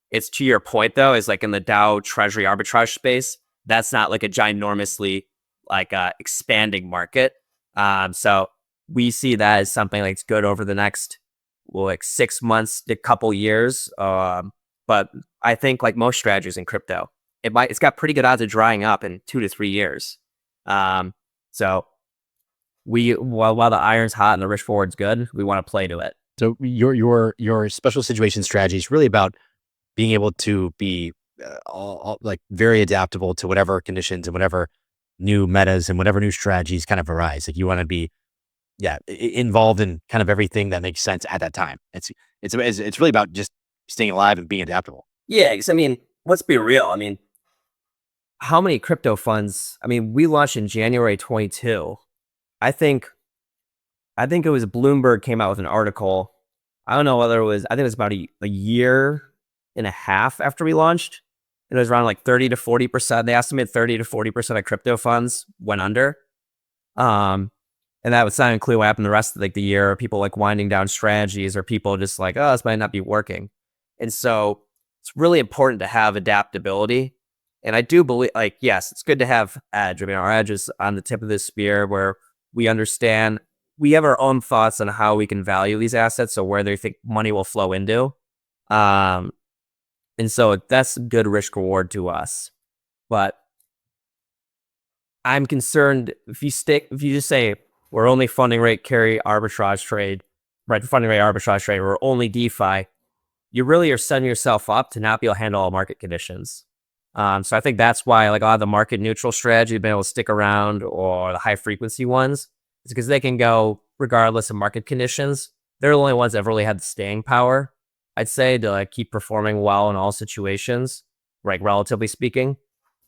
It's to your point though, is like in the DAO treasury arbitrage space, that's not like a ginormously like expanding market. So we see that as something like it's good over the next like 6 months to couple years. But I think like most strategies in crypto, it's got pretty good odds of drying up in 2 to 3 years. So while the iron's hot and the risk forward's good, we want to play to it. So your special situation strategy is really about being able to be all like very adaptable to whatever conditions and whatever new metas and whatever new strategies kind of arise. Like you want to be, involved in kind of everything that makes sense at that time. It's really about just staying alive and being adaptable. Yeah, 'cause I mean, let's be real. I mean, how many crypto funds? I mean, we launched in January 22. I think it was Bloomberg came out with an article. I don't know whether it was. I think it was about a year and a half after we launched. And it was around like 30 to 40%. They estimate 30 to 40% of crypto funds went under. And that would not include what happened the rest of like the year, or people like winding down strategies, or people just like, oh, this might not be working. And so it's really important to have adaptability. And I do believe, like, yes, it's good to have edge. I mean, our edge is on the tip of this spear where we understand, we have our own thoughts on how we can value these assets, so where they think money will flow into. And so that's good risk reward to us. But I'm concerned if you just say we're only funding rate carry arbitrage trade, right? Funding rate arbitrage trade, we're only DeFi. You really are setting yourself up to not be able to handle all market conditions. So I think that's why like a lot of the market neutral strategy have been able to stick around, or the high frequency ones, is because they can go regardless of market conditions. They're the only ones that have really had the staying power, I'd say, to like keep performing well in all situations, right? Relatively speaking.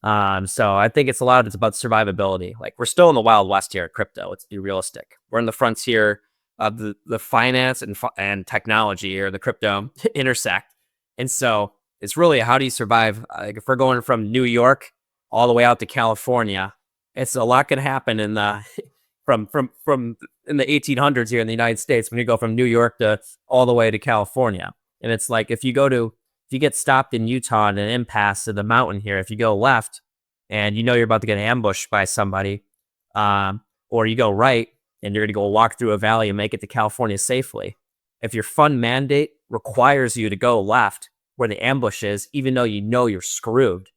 So I think it's about survivability. Like we're still in the Wild West here at crypto. Let's be realistic. We're in the frontier of the finance and technology, or the crypto intersect. And so it's really, how do you survive? Like if we're going from New York all the way out to California, it's a lot can happen in the from in the 1800s here in the United States when you go from New York to all the way to California. And it's like if you go to If you get stopped in Utah in an impasse of the mountain here, if you go left and you know you're about to get ambushed by somebody, or you go right and you're going to go walk through a valley and make it to California safely. If your fund mandate requires you to go left where the ambush is, even though you know you're screwed,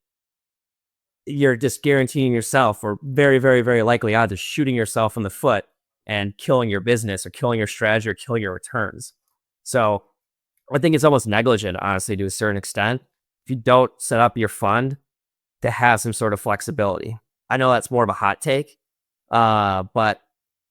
you're just guaranteeing yourself, or very, very, very likely odds of shooting yourself in the foot and killing your business or killing your strategy or killing your returns. So I think it's almost negligent, honestly, to a certain extent, if you don't set up your fund to have some sort of flexibility. I know that's more of a hot take, but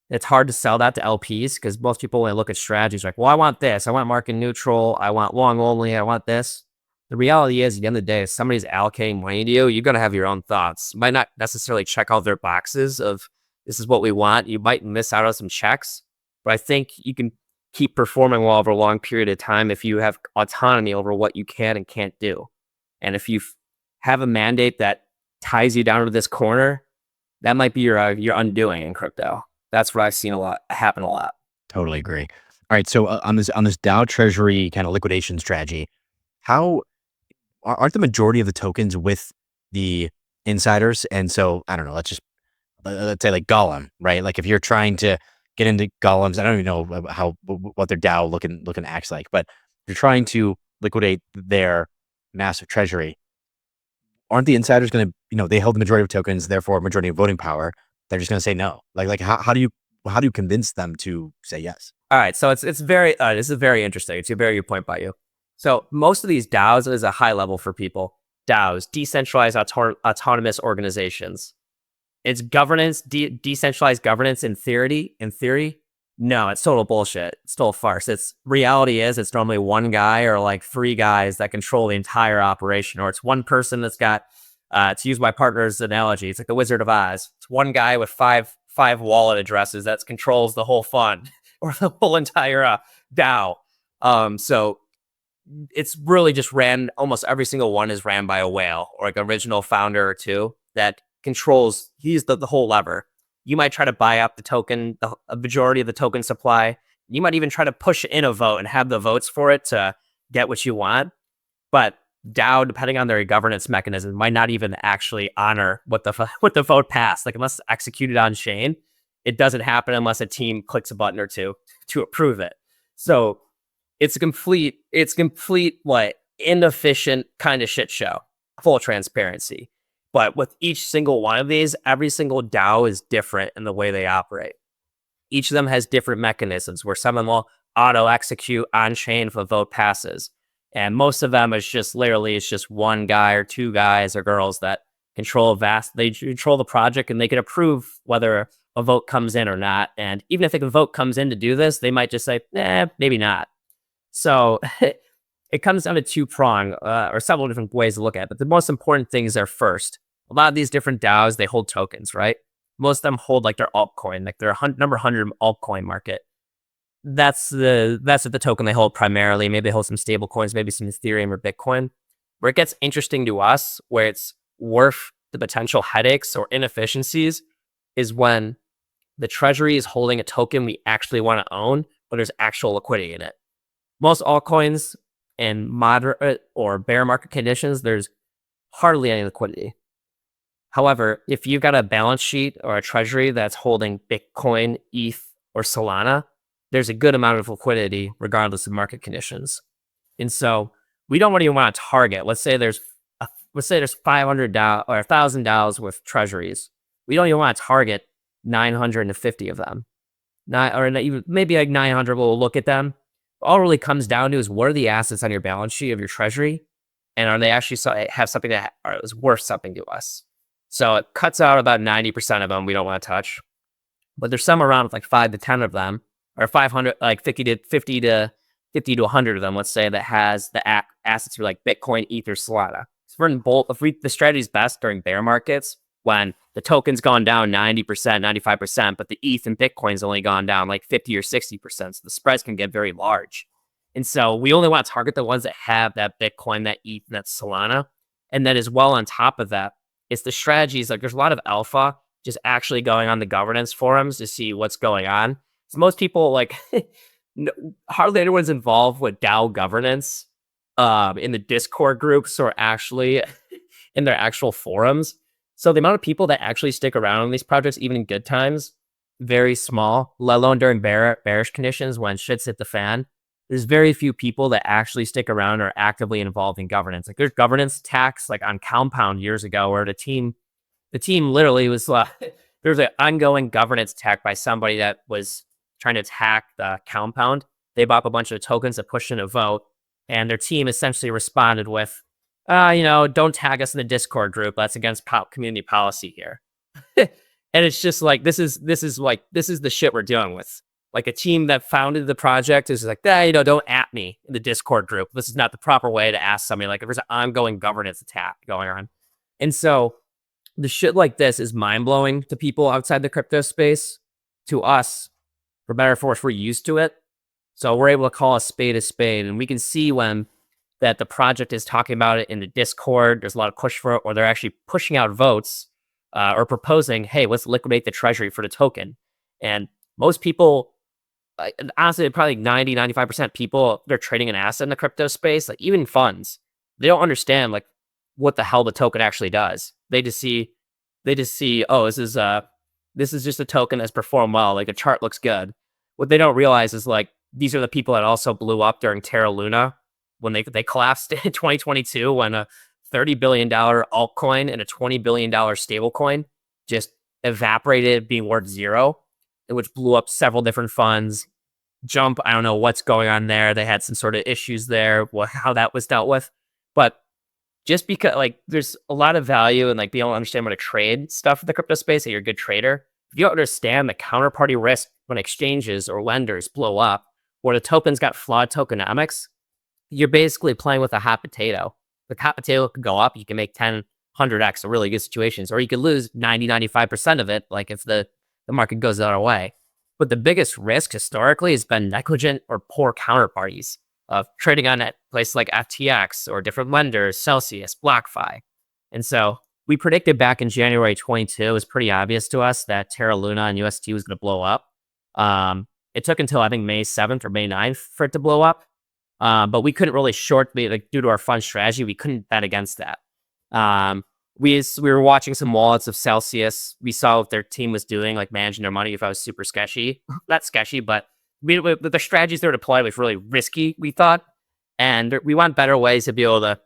it's hard to sell that to LPs because most people only look at strategies like, well, I want this, I want market neutral, I want long only, I want this. The reality is, at the end of the day, if somebody's allocating money to you, you're going to have your own thoughts. You might not necessarily check all their boxes of this is what we want. You might miss out on some checks, but I think you can keep performing well over a long period of time if you have autonomy over what you can and can't do. And if you have a mandate that ties you down to this corner, that might be your undoing in crypto. That's what I've seen happen a lot. Totally agree. All right. So on this Dow Treasury kind of liquidation strategy, how aren't the majority of the tokens with the insiders? And so I don't know. Let's say like Gollum, right? Like if you're trying to get into Gollums, I don't even know what their DAO looking acts like, but you're trying to liquidate their massive treasury. Aren't the insiders going to, they hold the majority of tokens, therefore majority of voting power? They're just going to say no. Like how do you convince them to say yes? All right, so it's very this is very interesting. It's a very good point by you. So most of these DAOs is a high level for people. DAOs, decentralized autonomous organizations. It's governance, decentralized governance in theory. No, it's total bullshit. It's total farce. It's reality is it's normally one guy or like three guys that control the entire operation, or it's one person that's got. To use my partner's analogy, it's like the Wizard of Oz. It's one guy with five wallet addresses that controls the whole fund or the whole entire DAO. So it's really just ran. Almost every single one is ran by a whale or like original founder or two that controls. He's the whole lever. You might try to buy up the token, a majority of the token supply. You might even try to push in a vote and have the votes for it to get what you want. But DAO, depending on their governance mechanism, might not even actually honor what the vote passed. Like unless it's executed on chain, it doesn't happen unless a team clicks a button or two to approve it. So it's complete what inefficient kind of shit show. Full transparency. But with each single one of these, every single DAO is different in the way they operate. Each of them has different mechanisms where some of them will auto execute on chain if a vote passes. And most of them is just literally it's just one guy or two guys or girls that control they control the project and they can approve whether a vote comes in or not. And even if a vote comes in to do this, they might just say, maybe not. So it comes down to two-prong or several different ways to look at it. But the most important things are first, a lot of these different DAOs, they hold tokens, right? Most of them hold like their altcoin, like their number 100 altcoin market. That's the token they hold primarily. Maybe they hold some stable coins, maybe some Ethereum or Bitcoin. Where it gets interesting to us, where it's worth the potential headaches or inefficiencies, is when the treasury is holding a token we actually want to own, but there's actual liquidity in it. Most altcoins in moderate or bear market conditions, there's hardly any liquidity. However, if you've got a balance sheet or a treasury that's holding Bitcoin, ETH, or Solana, there's a good amount of liquidity regardless of market conditions. And so we don't really want to target. Let's say there's 500 DAO or 1,000 DAOs with treasuries. We don't even want to target 950 of them. Even maybe like 900 will look at them. All it really comes down to is what are the assets on your balance sheet of your treasury, and are they actually have something that is worth something to us? So it cuts out about 90% of them we don't want to touch, but there's some around with like 5 to 10 of them, or 500, like 50 to 100 of them, let's say, that has the assets for like Bitcoin, Ether, Solana. So the strategy's best during bear markets when the token's gone down 90%, 95%, but the ETH and Bitcoin's only gone down like 50 or 60%. So the spreads can get very large. And so we only want to target the ones that have that Bitcoin, that ETH, and that Solana. And then as well on top of that, it's the strategies. Like there's a lot of alpha just actually going on the governance forums to see what's going on. So most people hardly anyone's involved with DAO governance in the Discord groups or actually in their actual forums. So the amount of people that actually stick around on these projects, even in good times, very small, let alone during bearish conditions when shit's hit the fan. There's very few people that actually stick around or are actively involved in governance. Like there's governance attacks like on Compound years ago where the team literally was there was an ongoing governance attack by somebody that was trying to attack the Compound. They bought up a bunch of tokens that pushed in a vote, and their team essentially responded with, don't tag us in the Discord group. That's against community policy here. And it's just like this is the shit we're dealing with. Like a team that founded the project is like, don't at me in the Discord group. This is not the proper way to ask somebody. Like if there's an ongoing governance attack going on, and so the shit like this is mind blowing to people outside the crypto space. To us, for better or for worse, we're used to it. So we're able to call a spade, and we can see when that the project is talking about it in the Discord. There's a lot of push for it, or they're actually pushing out votes or proposing, hey, let's liquidate the treasury for the token. And most people, honestly, probably 90-95% people, they're trading an asset in the crypto space, like even funds, they don't understand like what the hell the token actually does. They just see, oh, this is just a token that's performed well. Like a chart looks good. What they don't realize is like these are the people that also blew up during Terra Luna when they collapsed in 2022 when a $30 billion altcoin and a $20 billion stablecoin just evaporated, being worth zero, which blew up several different funds. Jump, I don't know what's going on there. They had some sort of issues there, how that was dealt with. But just because like there's a lot of value in like being able to understand what to trade stuff in the crypto space, that you're a good trader. If you don't understand the counterparty risk when exchanges or lenders blow up, or the token's got flawed tokenomics, you're basically playing with a hot potato. The hot potato could go up, you can make 10, 100x in really good situations, or you could lose 90-95% of it, like if the market goes the other way. But the biggest risk historically has been negligent or poor counterparties of trading on a place like FTX or different lenders, Celsius, BlockFi. And so we predicted back in January 22, it was pretty obvious to us that Terra Luna and UST was going to blow up. It took until I think May 7th or May 9th for it to blow up. But we couldn't really due to our fund strategy, we couldn't bet against that. We were watching some wallets of Celsius. We saw what their team was doing, like managing their money. If I was super sketchy, not sketchy, but the strategies they were deploying was really risky, we thought. And we want better ways to be able to,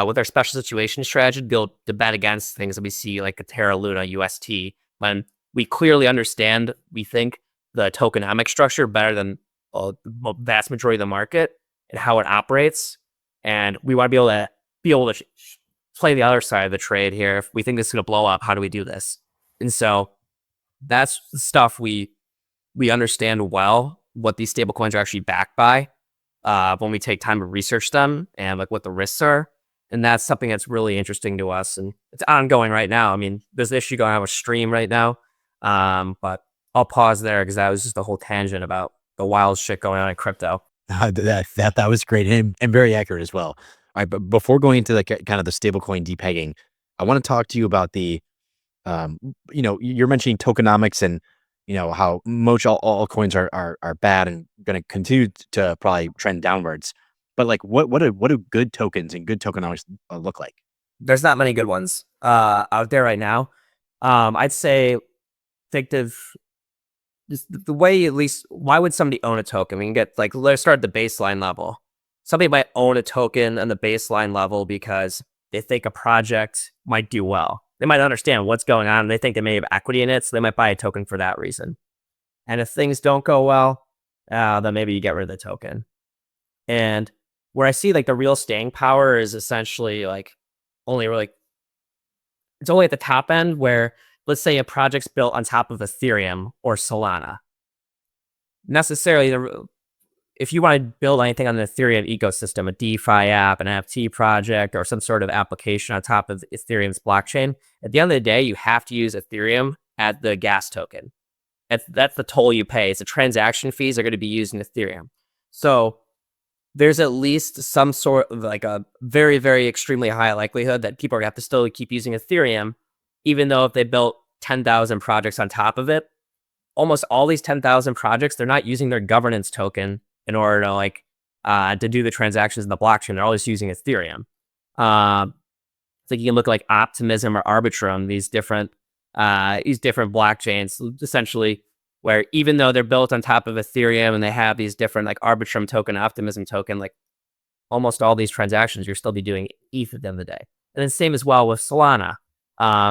with our special situation strategy, to be able to bet against things that we see like a Terra Luna UST when we clearly understand, we think, the tokenomic structure better than the vast majority of the market and how it operates. And we want to be able to play the other side of the trade here. If we think this is going to blow up, how do we do this? And so that's the stuff we understand well, what these stablecoins are actually backed by when we take time to research them and like what the risks are. And that's something that's really interesting to us. And it's ongoing right now. I mean, there's an issue going on with Stream right now. But I'll pause there because that was just a whole tangent about the wild shit going on in crypto. That was great and very accurate as well. All right, but before going into like kind of the stablecoin depegging, I want to talk to you about the, you're mentioning tokenomics and how most all coins are bad and going to continue to probably trend downwards. But like, what do good tokens and good tokenomics look like? There's not many good ones out there right now. I'd say think of just the way, at least, why would somebody own a token? We can get like, let's start at the baseline level. Somebody might own a token on the baseline level because they think a project might do well. They might understand what's going on. And they think they may have equity in it, so they might buy a token for that reason. And if things don't go well, then maybe you get rid of the token. And where I see like the real staying power is essentially like it's only at the top end where, let's say a project's built on top of Ethereum or Solana. Necessarily, if you want to build anything on the Ethereum ecosystem, a DeFi app, an NFT project, or some sort of application on top of Ethereum's blockchain, at the end of the day, you have to use Ethereum as the gas token. That's the toll you pay. It's the transaction fees are going to be used in Ethereum. So there's at least some sort of like a very, very extremely high likelihood that people are going to have to still keep using Ethereum, even though if they built 10,000 projects on top of it. Almost all these 10,000 projects, they're not using their governance token in order to like to do the transactions in the blockchain. They're always using Ethereum. So you can look like Optimism or Arbitrum, these different blockchains, essentially, where even though they're built on top of Ethereum and they have these different like Arbitrum token, Optimism token, like almost all these transactions, you'll still be doing ETH at the end of the day. And then same as well with Solana,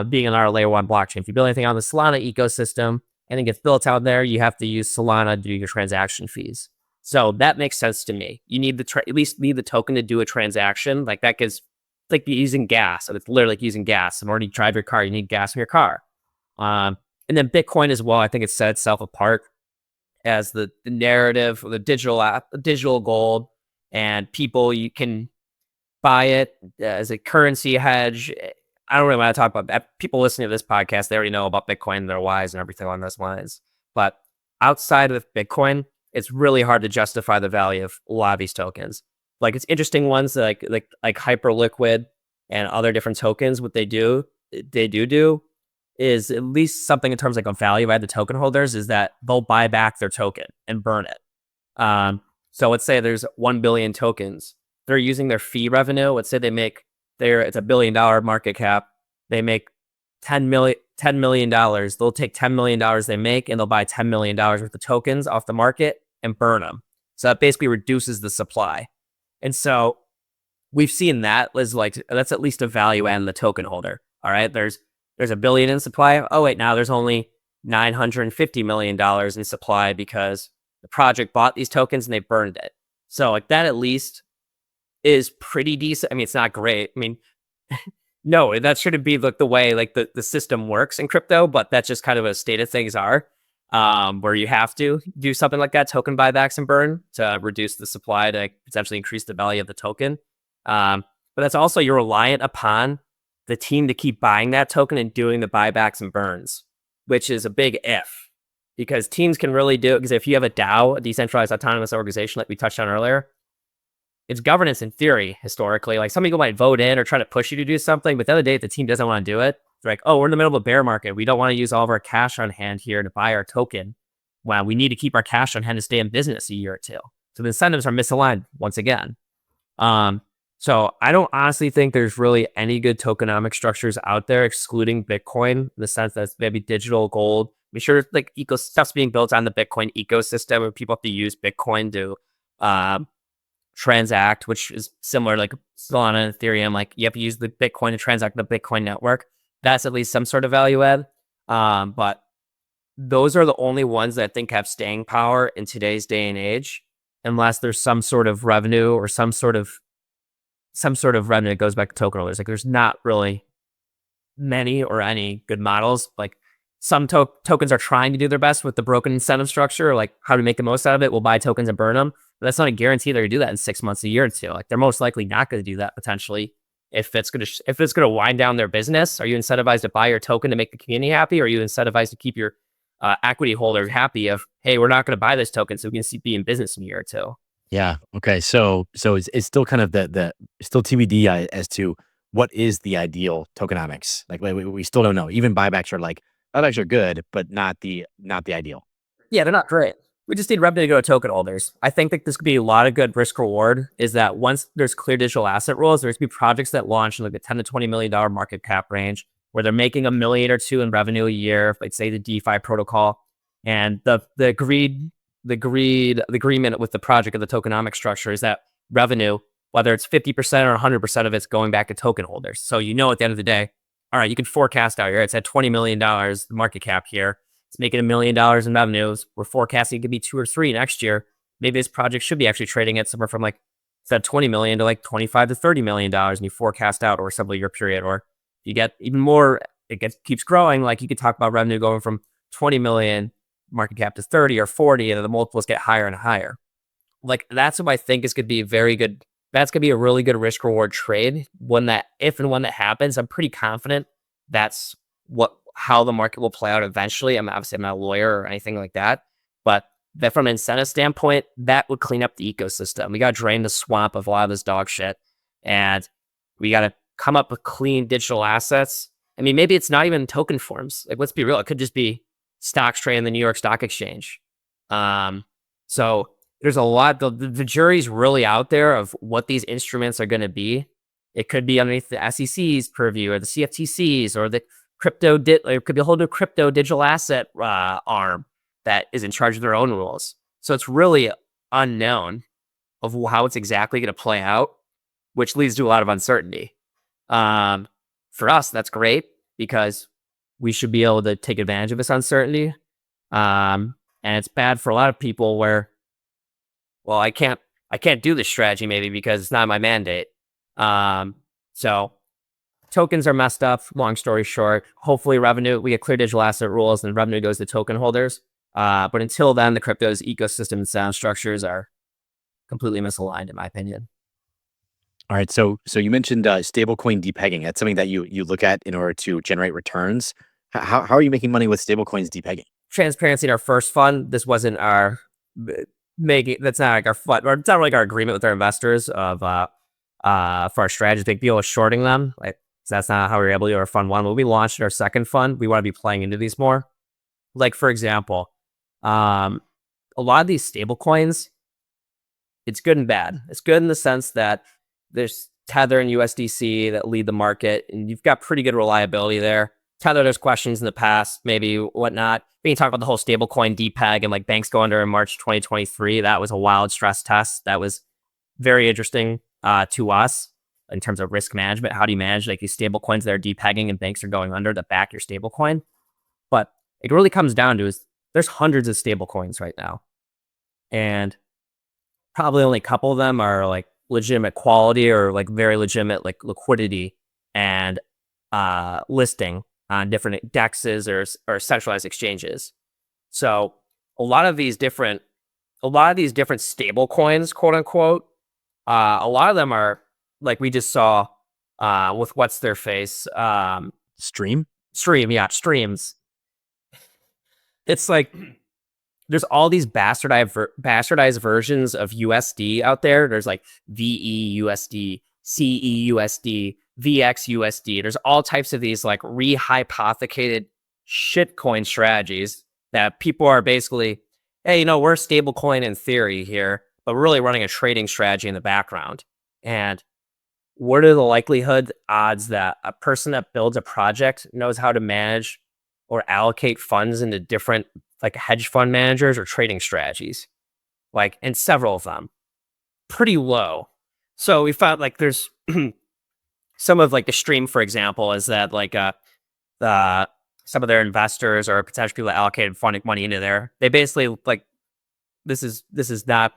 being another layer one blockchain. If you build anything on the Solana ecosystem and it gets built out there, you have to use Solana to do your transaction fees. So that makes sense to me. You need at least need the token to do a transaction. Like that gives, like using gas. So it's literally like using gas. In order to drive your car, you need gas in your car. And then Bitcoin as well, I think it set itself apart as the narrative, the digital gold, and people, you can buy it as a currency hedge. I don't really want to talk about that. People listening to this podcast, they already know about Bitcoin, their whys, and everything along those lines. But outside of Bitcoin, it's really hard to justify the value of a lot of these tokens. Like it's interesting ones like Hyperliquid and other different tokens. What they do is at least something in terms like of value by the token holders is that they'll buy back their token and burn it. So let's say there's 1 billion tokens. They're using their fee revenue. Let's say it's $1 billion market cap. They make $10 million. They'll take $10 million they make and they'll buy $10 million worth of tokens off the market and burn them. So that basically reduces the supply. And so we've seen that as like, that's at least a value add in the token holder. All right. There's $1 billion in supply. Oh, wait, now there's only $950 million in supply because the project bought these tokens and they burned it. So like that at least is pretty decent. I mean, it's not great. I mean, no, that shouldn't be like the way like the system works in crypto, but that's just kind of a state of things are, where you have to do something like that, token buybacks and burn to reduce the supply to potentially increase the value of the token. But that's also, you're reliant upon the team to keep buying that token and doing the buybacks and burns, which is a big if, because teams can really do it. Because if you have a DAO, a decentralized autonomous organization, like we touched on earlier, it's governance in theory, historically. Like some people might vote in or try to push you to do something, but the other day, if the team doesn't want to do it, they're like, oh, we're in the middle of a bear market. We don't want to use all of our cash on hand here to buy our token. Well, we need to keep our cash on hand to stay in business a year or two. So the incentives are misaligned once again. So I don't honestly think there's really any good tokenomic structures out there, excluding Bitcoin, in the sense that maybe digital gold. Be sure like stuff's being built on the Bitcoin ecosystem, where people have to use Bitcoin to transact, which is similar like Solana and Ethereum. Like you have to use the Bitcoin to transact the Bitcoin network. That's at least some sort of value add. But those are the only ones that I think have staying power in today's day and age, unless there's some sort of revenue or some sort of revenue that goes back to token holders. Like there's not really many or any good models. Like some tokens are trying to do their best with the broken incentive structure, like how to make the most out of it. We'll buy tokens and burn them. But that's not a guarantee they're gonna do that in 6 months, a year or two. Like they're most likely not gonna do that potentially. If it's gonna wind down their business, are you incentivized to buy your token to make the community happy? Or are you incentivized to keep your equity holder happy of, hey, we're not gonna buy this token so we can be in business in a year or two? Yeah. Okay. So it's still kind of the still TBD as to what is the ideal tokenomics. Like we still don't know. Even buybacks are good, but not the ideal. Yeah, they're not great. We just need revenue to go to token holders. I think that this could be a lot of good risk reward, is that once there's clear digital asset rules, there's going to be projects that launch in like the $10 to $20 million market cap range, where they're making $1 million or $2 million in revenue a year, like say the DeFi protocol. And the agreement with the project of the tokenomic structure is that revenue, whether it's 50% or 100% of it's going back to token holders. So at the end of the day, all right, you can forecast out here. It's at $20 million market cap here. It's making $1 million in revenues. We're forecasting it could be 2 or 3 next year. Maybe this project should be actually trading at somewhere from like, instead of 20 million to like 25 to $30 million, and you forecast out over a several year period. Or you get even more, keeps growing. Like you could talk about revenue going from 20 million market cap to 30 or 40, and then the multiples get higher and higher. Like that's what I think is going to be very good. That's going to be a really good risk reward trade. When that happens, I'm pretty confident that's how the market will play out eventually. I'm not a lawyer or anything like that, but that from an incentive standpoint, that would clean up the ecosystem. We got to drain the swamp of a lot of this dog shit, and we got to come up with clean digital assets. I mean, maybe it's not even token forms. Like, let's be real. It could just be stocks trading in the New York Stock Exchange. So there's a lot. The jury's really out there of what these instruments are going to be. It could be underneath the SEC's purview or the CFTC's or the or it could be a whole new crypto digital asset arm that is in charge of their own rules. So it's really unknown of how it's exactly going to play out, which leads to a lot of uncertainty. For us, that's great because we should be able to take advantage of this uncertainty. And it's bad for a lot of people where, well, I can't do this strategy maybe because it's not my mandate. So tokens are messed up. Long story short, hopefully we get clear digital asset rules and revenue goes to token holders. But until then, the crypto's ecosystem and sound structures are completely misaligned, in my opinion. All right. So you mentioned stablecoin depegging. That's something that you look at in order to generate returns. How are you making money with stablecoins depegging? Transparency in our first fund. This wasn't our that's not like our fund, or it's not like our agreement with our investors of for our strategy. Big deal is shorting them. Like, so that's not how we were able to do our fund one. When we launched our second fund, we want to be playing into these more. Like, for example, a lot of these stable coins, it's good and bad. It's good in the sense that there's Tether and USDC that lead the market, and you've got pretty good reliability there. Tether, there's questions in the past, maybe whatnot. When you talk about the whole stablecoin DPEG and like banks go under in March 2023, that was a wild stress test. That was very interesting to us in terms of risk management. How do you manage like these stablecoins that are depegging and banks are going under that back your stablecoin? But it really comes down to is there's hundreds of stablecoins right now, and probably only a couple of them are like legitimate quality or like very legitimate like liquidity and listing on different dexes or centralized exchanges. So a lot of these different stable coins, quote unquote, a lot of them are like we just saw with what's their face Stream. Streams. It's like there's all these bastardized versions of USD out there. There's like VEUSD, CEUSD, VXUSD. There's all types of these like rehypothecated shitcoin strategies that people are basically, hey, we're a stable coin in theory here, but we're really running a trading strategy in the background. And what are the odds that a person that builds a project knows how to manage or allocate funds into different like hedge fund managers or trading strategies, like, and several of them pretty low. So we found like there's some of like the stream, for example, is that like some of their investors or potential people that allocated funding money into there, they basically like this is not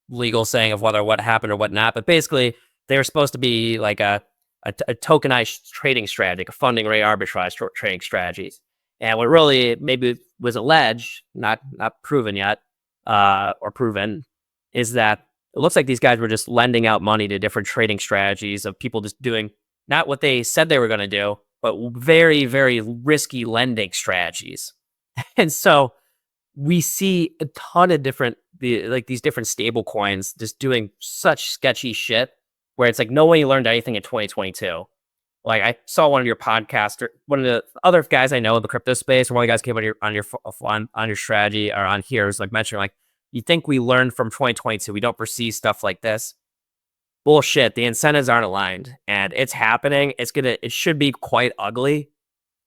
legal saying of whether what happened or what not, but basically they were supposed to be like a tokenized trading strategy, a funding rate arbitrage trading strategies. And what really maybe was alleged, not proven yet, or proven, is that it looks like these guys were just lending out money to different trading strategies of people just doing not what they said they were going to do, but very, very risky lending strategies. And so we see a ton of these different stable coins just doing such sketchy shit where it's like no one learned anything in 2022. Like I saw one of your podcasts, or one of the other guys I know in the crypto space, or one of the guys came on your strategy or on here was like mentioning like, you think we learned from 2022? We don't foresee stuff like this. Bullshit. The incentives aren't aligned, and it's happening. It should be quite ugly.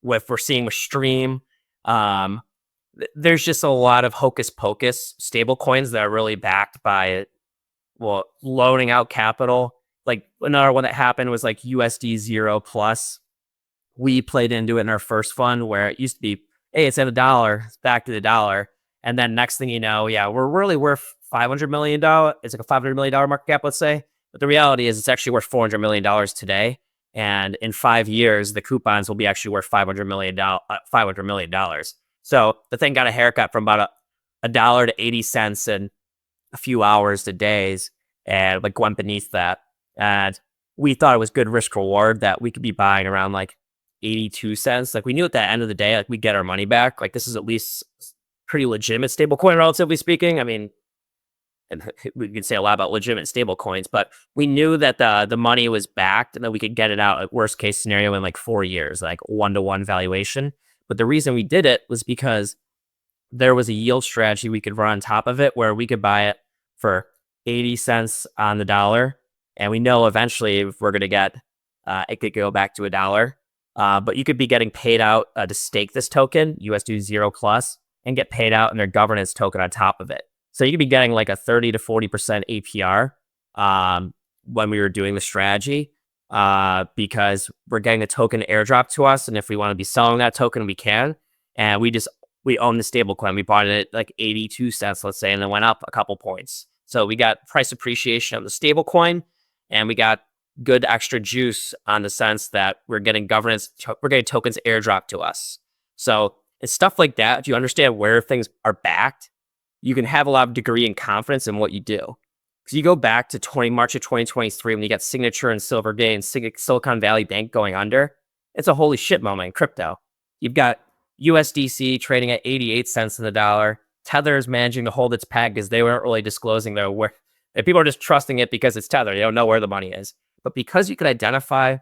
With we're seeing with Stream, there's just a lot of hocus pocus stable coins that are really backed by, well, loaning out capital. Like another one that happened was like USD 0 plus. We played into it in our first fund where it used to be, hey, it's at $1, it's back to the dollar. And then next thing you know, yeah, we're really worth $500 million. It's like a $500 million market cap, let's say. But the reality is it's actually worth $400 million today. And in 5 years, the coupons will be actually worth $500 million. So the thing got a haircut from about $1 to 80 cents in a few hours to days, and like went beneath that. And we thought it was good risk reward that we could be buying around like 82 cents. Like we knew at the end of the day, like we get our money back. Like this is at least pretty legitimate stable coin, relatively speaking. I mean, and we could say a lot about legitimate stable coins, but we knew that the money was backed and that we could get it out at worst case scenario in like 4 years, like 1-to-1 valuation. But the reason we did it was because there was a yield strategy we could run on top of it where we could buy it for 80 cents on the dollar. And we know eventually if we're going to get, it could go back to a dollar. But you could be getting paid out to stake this token, USD 0 plus, and get paid out in their governance token on top of it. So you could be getting like a 30 to 40% APR when we were doing the strategy because we're getting the token airdrop to us. And if we want to be selling that token, we can. And we own the stable coin. We bought it at like 82 cents, let's say, and then went up a couple points. So we got price appreciation of the stable coin, and we got good extra juice on the sense that we're getting we're getting tokens airdrop to us. So it's stuff like that. If you understand where things are backed, you can have a lot of degree and confidence in what you do. Because you go back to March of 2023 when you got Signature and Silvergate and Silicon Valley Bank going under, it's a holy shit moment in crypto. You've got USDC trading at 88 cents in the dollar. Tether is managing to hold its peg because they weren't really disclosing where people are just trusting it because it's Tether. They don't know where the money is. But because you could identify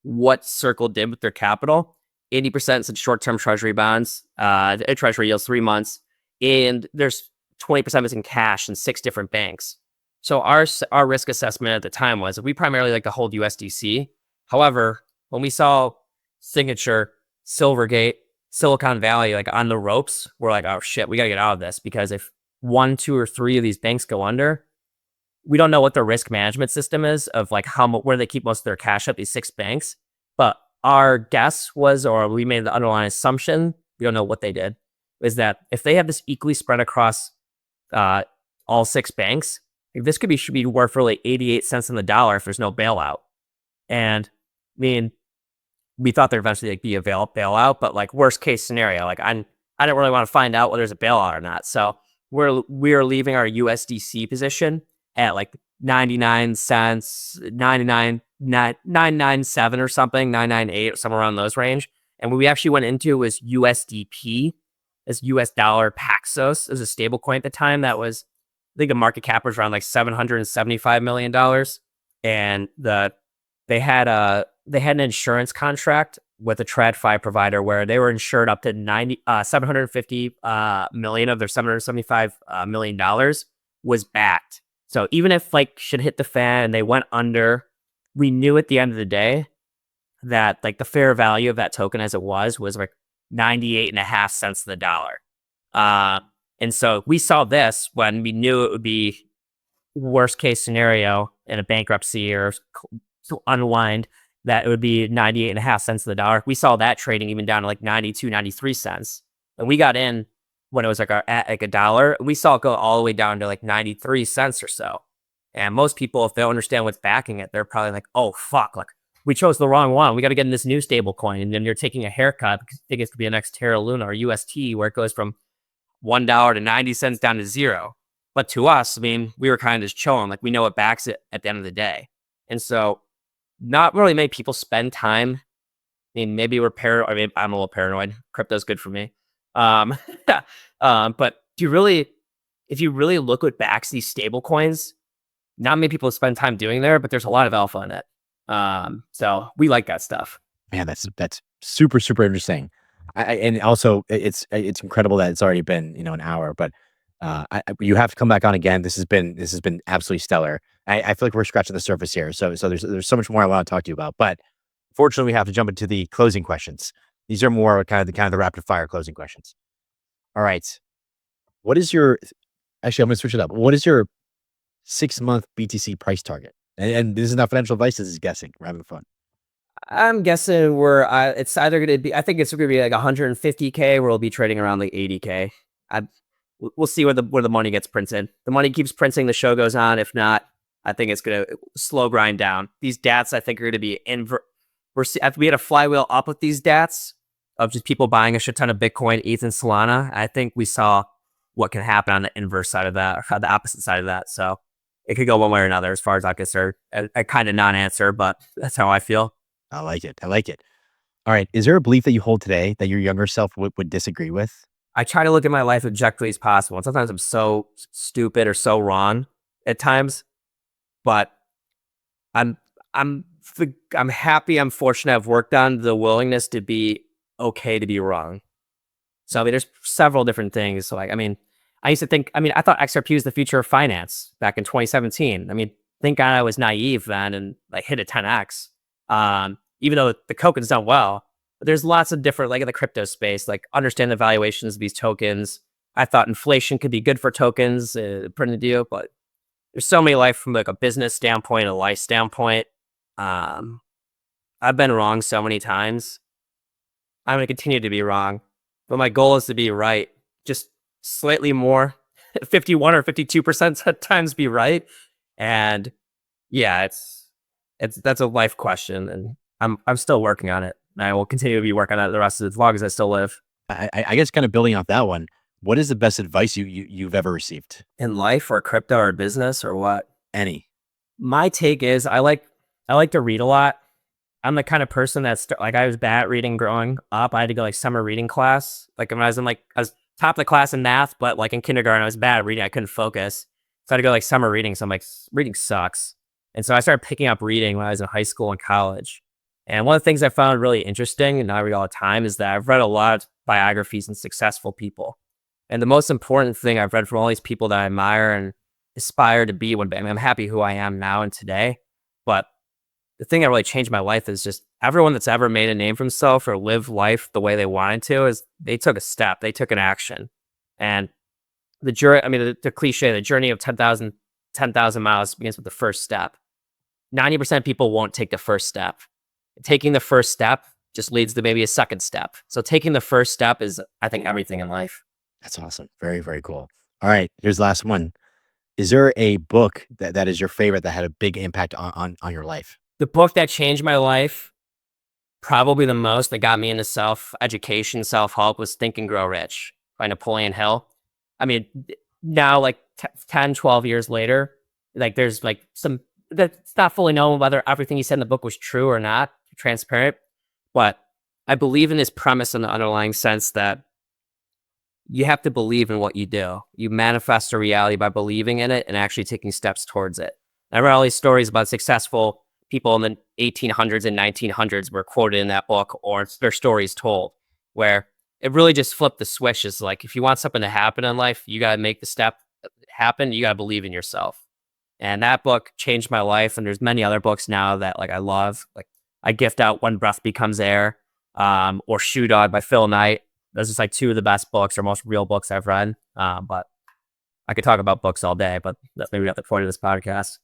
what Circle did with their capital, 80% is in short-term treasury bonds, treasury yields 3 months, and there's 20% of it's in cash in 6 different banks. So our risk assessment at the time was we primarily like to hold USDC. However, when we saw Signature, Silvergate, Silicon Valley like on the ropes, we're like, oh shit, we gotta get out of this because if 1, 2, or 3 of these banks go under, we don't know what their risk management system is of like where they keep most of their cash at these 6 banks. But our guess was, or we made the underlying assumption, we don't know what they did, is that if they have this equally spread across all 6 banks, this should be worth really 88 cents on the dollar if there's no bailout. And I mean, we thought there'd eventually be a bailout, but like worst case scenario, like I didn't really want to find out whether there's a bailout or not. So we're leaving our USDC position at like 99 cents, 997 or something, 998 or somewhere around those range. And what we actually went into was USDP, as US dollar Paxos as a stable coin at the time. That was, I think the market cap was around like $775 million. And they had an insurance contract with a TradFi provider where they were insured up to 750 million of their $775 million was backed. So even if like shit hit the fan and they went under, we knew at the end of the day that like the fair value of that token as it was like 98.5 cents to the dollar. And so we saw this when we knew it would be worst case scenario in a bankruptcy or to unwind, that it would be 98.5 cents to the dollar. We saw that trading even down to like 92, 93 cents. And we got in when it was like at like a dollar. We saw it go all the way down to like 93 cents or so. And most people, if they don't understand what's backing it, they're probably like, oh, fuck, like we chose the wrong one. We got to get in this new stable coin. And then you're taking a haircut because you think it's going to be a next Terra Luna or UST where it goes from $1 to 90 cents down to 0. But to us, I mean, we were kind of just chilling. Like we know it backs it at the end of the day. And so not really many people spend time. I mean, maybe we're I mean, I'm a little paranoid. Crypto's good for me. But if you really look what backs these stable coins, not many people spend time doing there, but there's a lot of alpha in it. So we like that stuff. Man, that's super, super interesting. And also it's incredible that it's already been, an hour, but you have to come back on again. This has been absolutely stellar. I feel like we're scratching the surface here. So there's so much more I want to talk to you about, but fortunately we have to jump into the closing questions. These are more kind of the rapid fire closing questions. All right. What is your, actually, I'm going to switch it up. What is your 6-month BTC price target? And this is not financial advice. This is guessing. We're having fun. I'm guessing it's either going to be, I think it's going to be like 150K where we'll be trading around like 80K. We'll see where the money gets printed. The money keeps printing, the show goes on. If not, I think it's going to slow grind down. These DATs, I think, are going to be we had a flywheel up with these DATs of just people buying a shit ton of Bitcoin, ETH, and Solana. I think we saw what can happen on the inverse side of that, or the opposite side of that. So it could go one way or another as far as I'm concerned. A kind of non-answer, but that's how I feel. I like it. All right. Is there a belief that you hold today that your younger self would disagree with? I try to look at my life objectively as possible. And sometimes I'm so stupid or so wrong at times, but I'm happy. I'm fortunate. I've worked on the willingness to be okay to be wrong. So I mean, there's several different things. So like, I mean, I used to think, I mean, I thought XRP was the future of finance back in 2017. I mean, thank God I was naive then and like hit a 10x. Even though the token's done well, but there's lots of different, like in the crypto space, like understand the valuations of these tokens. I thought inflation could be good for tokens, printing the deal, but there's so many life from like a business standpoint, a life standpoint. Um, I've been wrong so many times. I'm going to continue to be wrong, but my goal is to be right. Just slightly more, 51 or 52% times be right. And yeah, it's that's a life question, and I'm still working on it. And I will continue to be working on it the rest of as long as I still live. I guess kind of building off that one, what is the best advice you've ever received? In life or crypto or business or what? Any? My take is I like to read a lot. I'm the kind of person that's like I was bad at reading growing up. I had to go like summer reading class. Like when I was in like I was top of the class in math, but like in kindergarten I was bad at reading. I couldn't focus. So I had to go like summer reading. So I'm like reading sucks. And so I started picking up reading when I was in high school and college. And one of the things I found really interesting, and I read all the time, is that I've read a lot of biographies and successful people. And the most important thing I've read from all these people that I admire and aspire to be one day. I mean, I'm happy who I am now and today, but the thing that really changed my life is just everyone that's ever made a name for themselves or lived life the way they wanted to is they took a step, they took an action. And the journey, I mean, the cliche, the journey of 10,000 miles begins with the first step. 90% of people won't take the first step. Taking the first step just leads to maybe a second step. So taking the first step is, I think, everything in life. That's awesome. Very, very cool. All right, here's the last one. Is there a book that is your favorite that had a big impact on your life? The book that changed my life, probably the most, that got me into self-education, self-help, was Think and Grow Rich by Napoleon Hill. I mean, now like 10, 12 years later, like there's like some, that's not fully known whether everything he said in the book was true or not, transparent. But I believe in his premise in the underlying sense that you have to believe in what you do. You manifest a reality by believing in it and actually taking steps towards it. I read all these stories about successful people in the 1800s and 1900s were quoted in that book, or their stories told, where it really just flipped the switch. It's like, if you want something to happen in life, you got to make the step happen. You got to believe in yourself. And that book changed my life. And there's many other books now that like I love. Like I gift out When Breath Becomes Air, or Shoe Dog by Phil Knight. Those are just like two of the best books or most real books I've read. But I could talk about books all day, but that's maybe not the point of this podcast.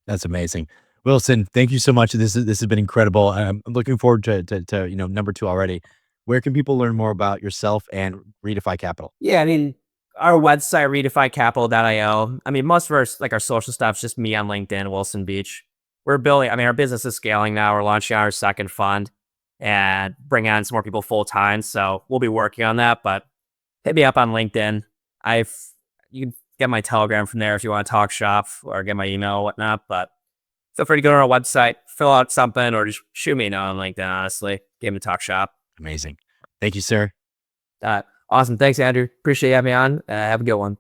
That's amazing. Wilson, thank you so much. This has been incredible. I'm looking forward to number 2 already. Where can people learn more about yourself and Redefy Capital? Yeah, I mean, our website, redeficapital.io. I mean, most of our like our social stuff is just me on LinkedIn, Wilson Veech. We're building, I mean, our business is scaling now. We're launching our second fund and bringing on some more people full time. So we'll be working on that, but hit me up on LinkedIn. You can get my Telegram from there if you want to talk shop, or get my email or whatnot. But feel free to go to our website, fill out something, or just shoot me a note on LinkedIn, honestly. Game to talk shop. Amazing. Thank you, sir. Awesome. Thanks, Andrew. Appreciate you having me on. Have a good one.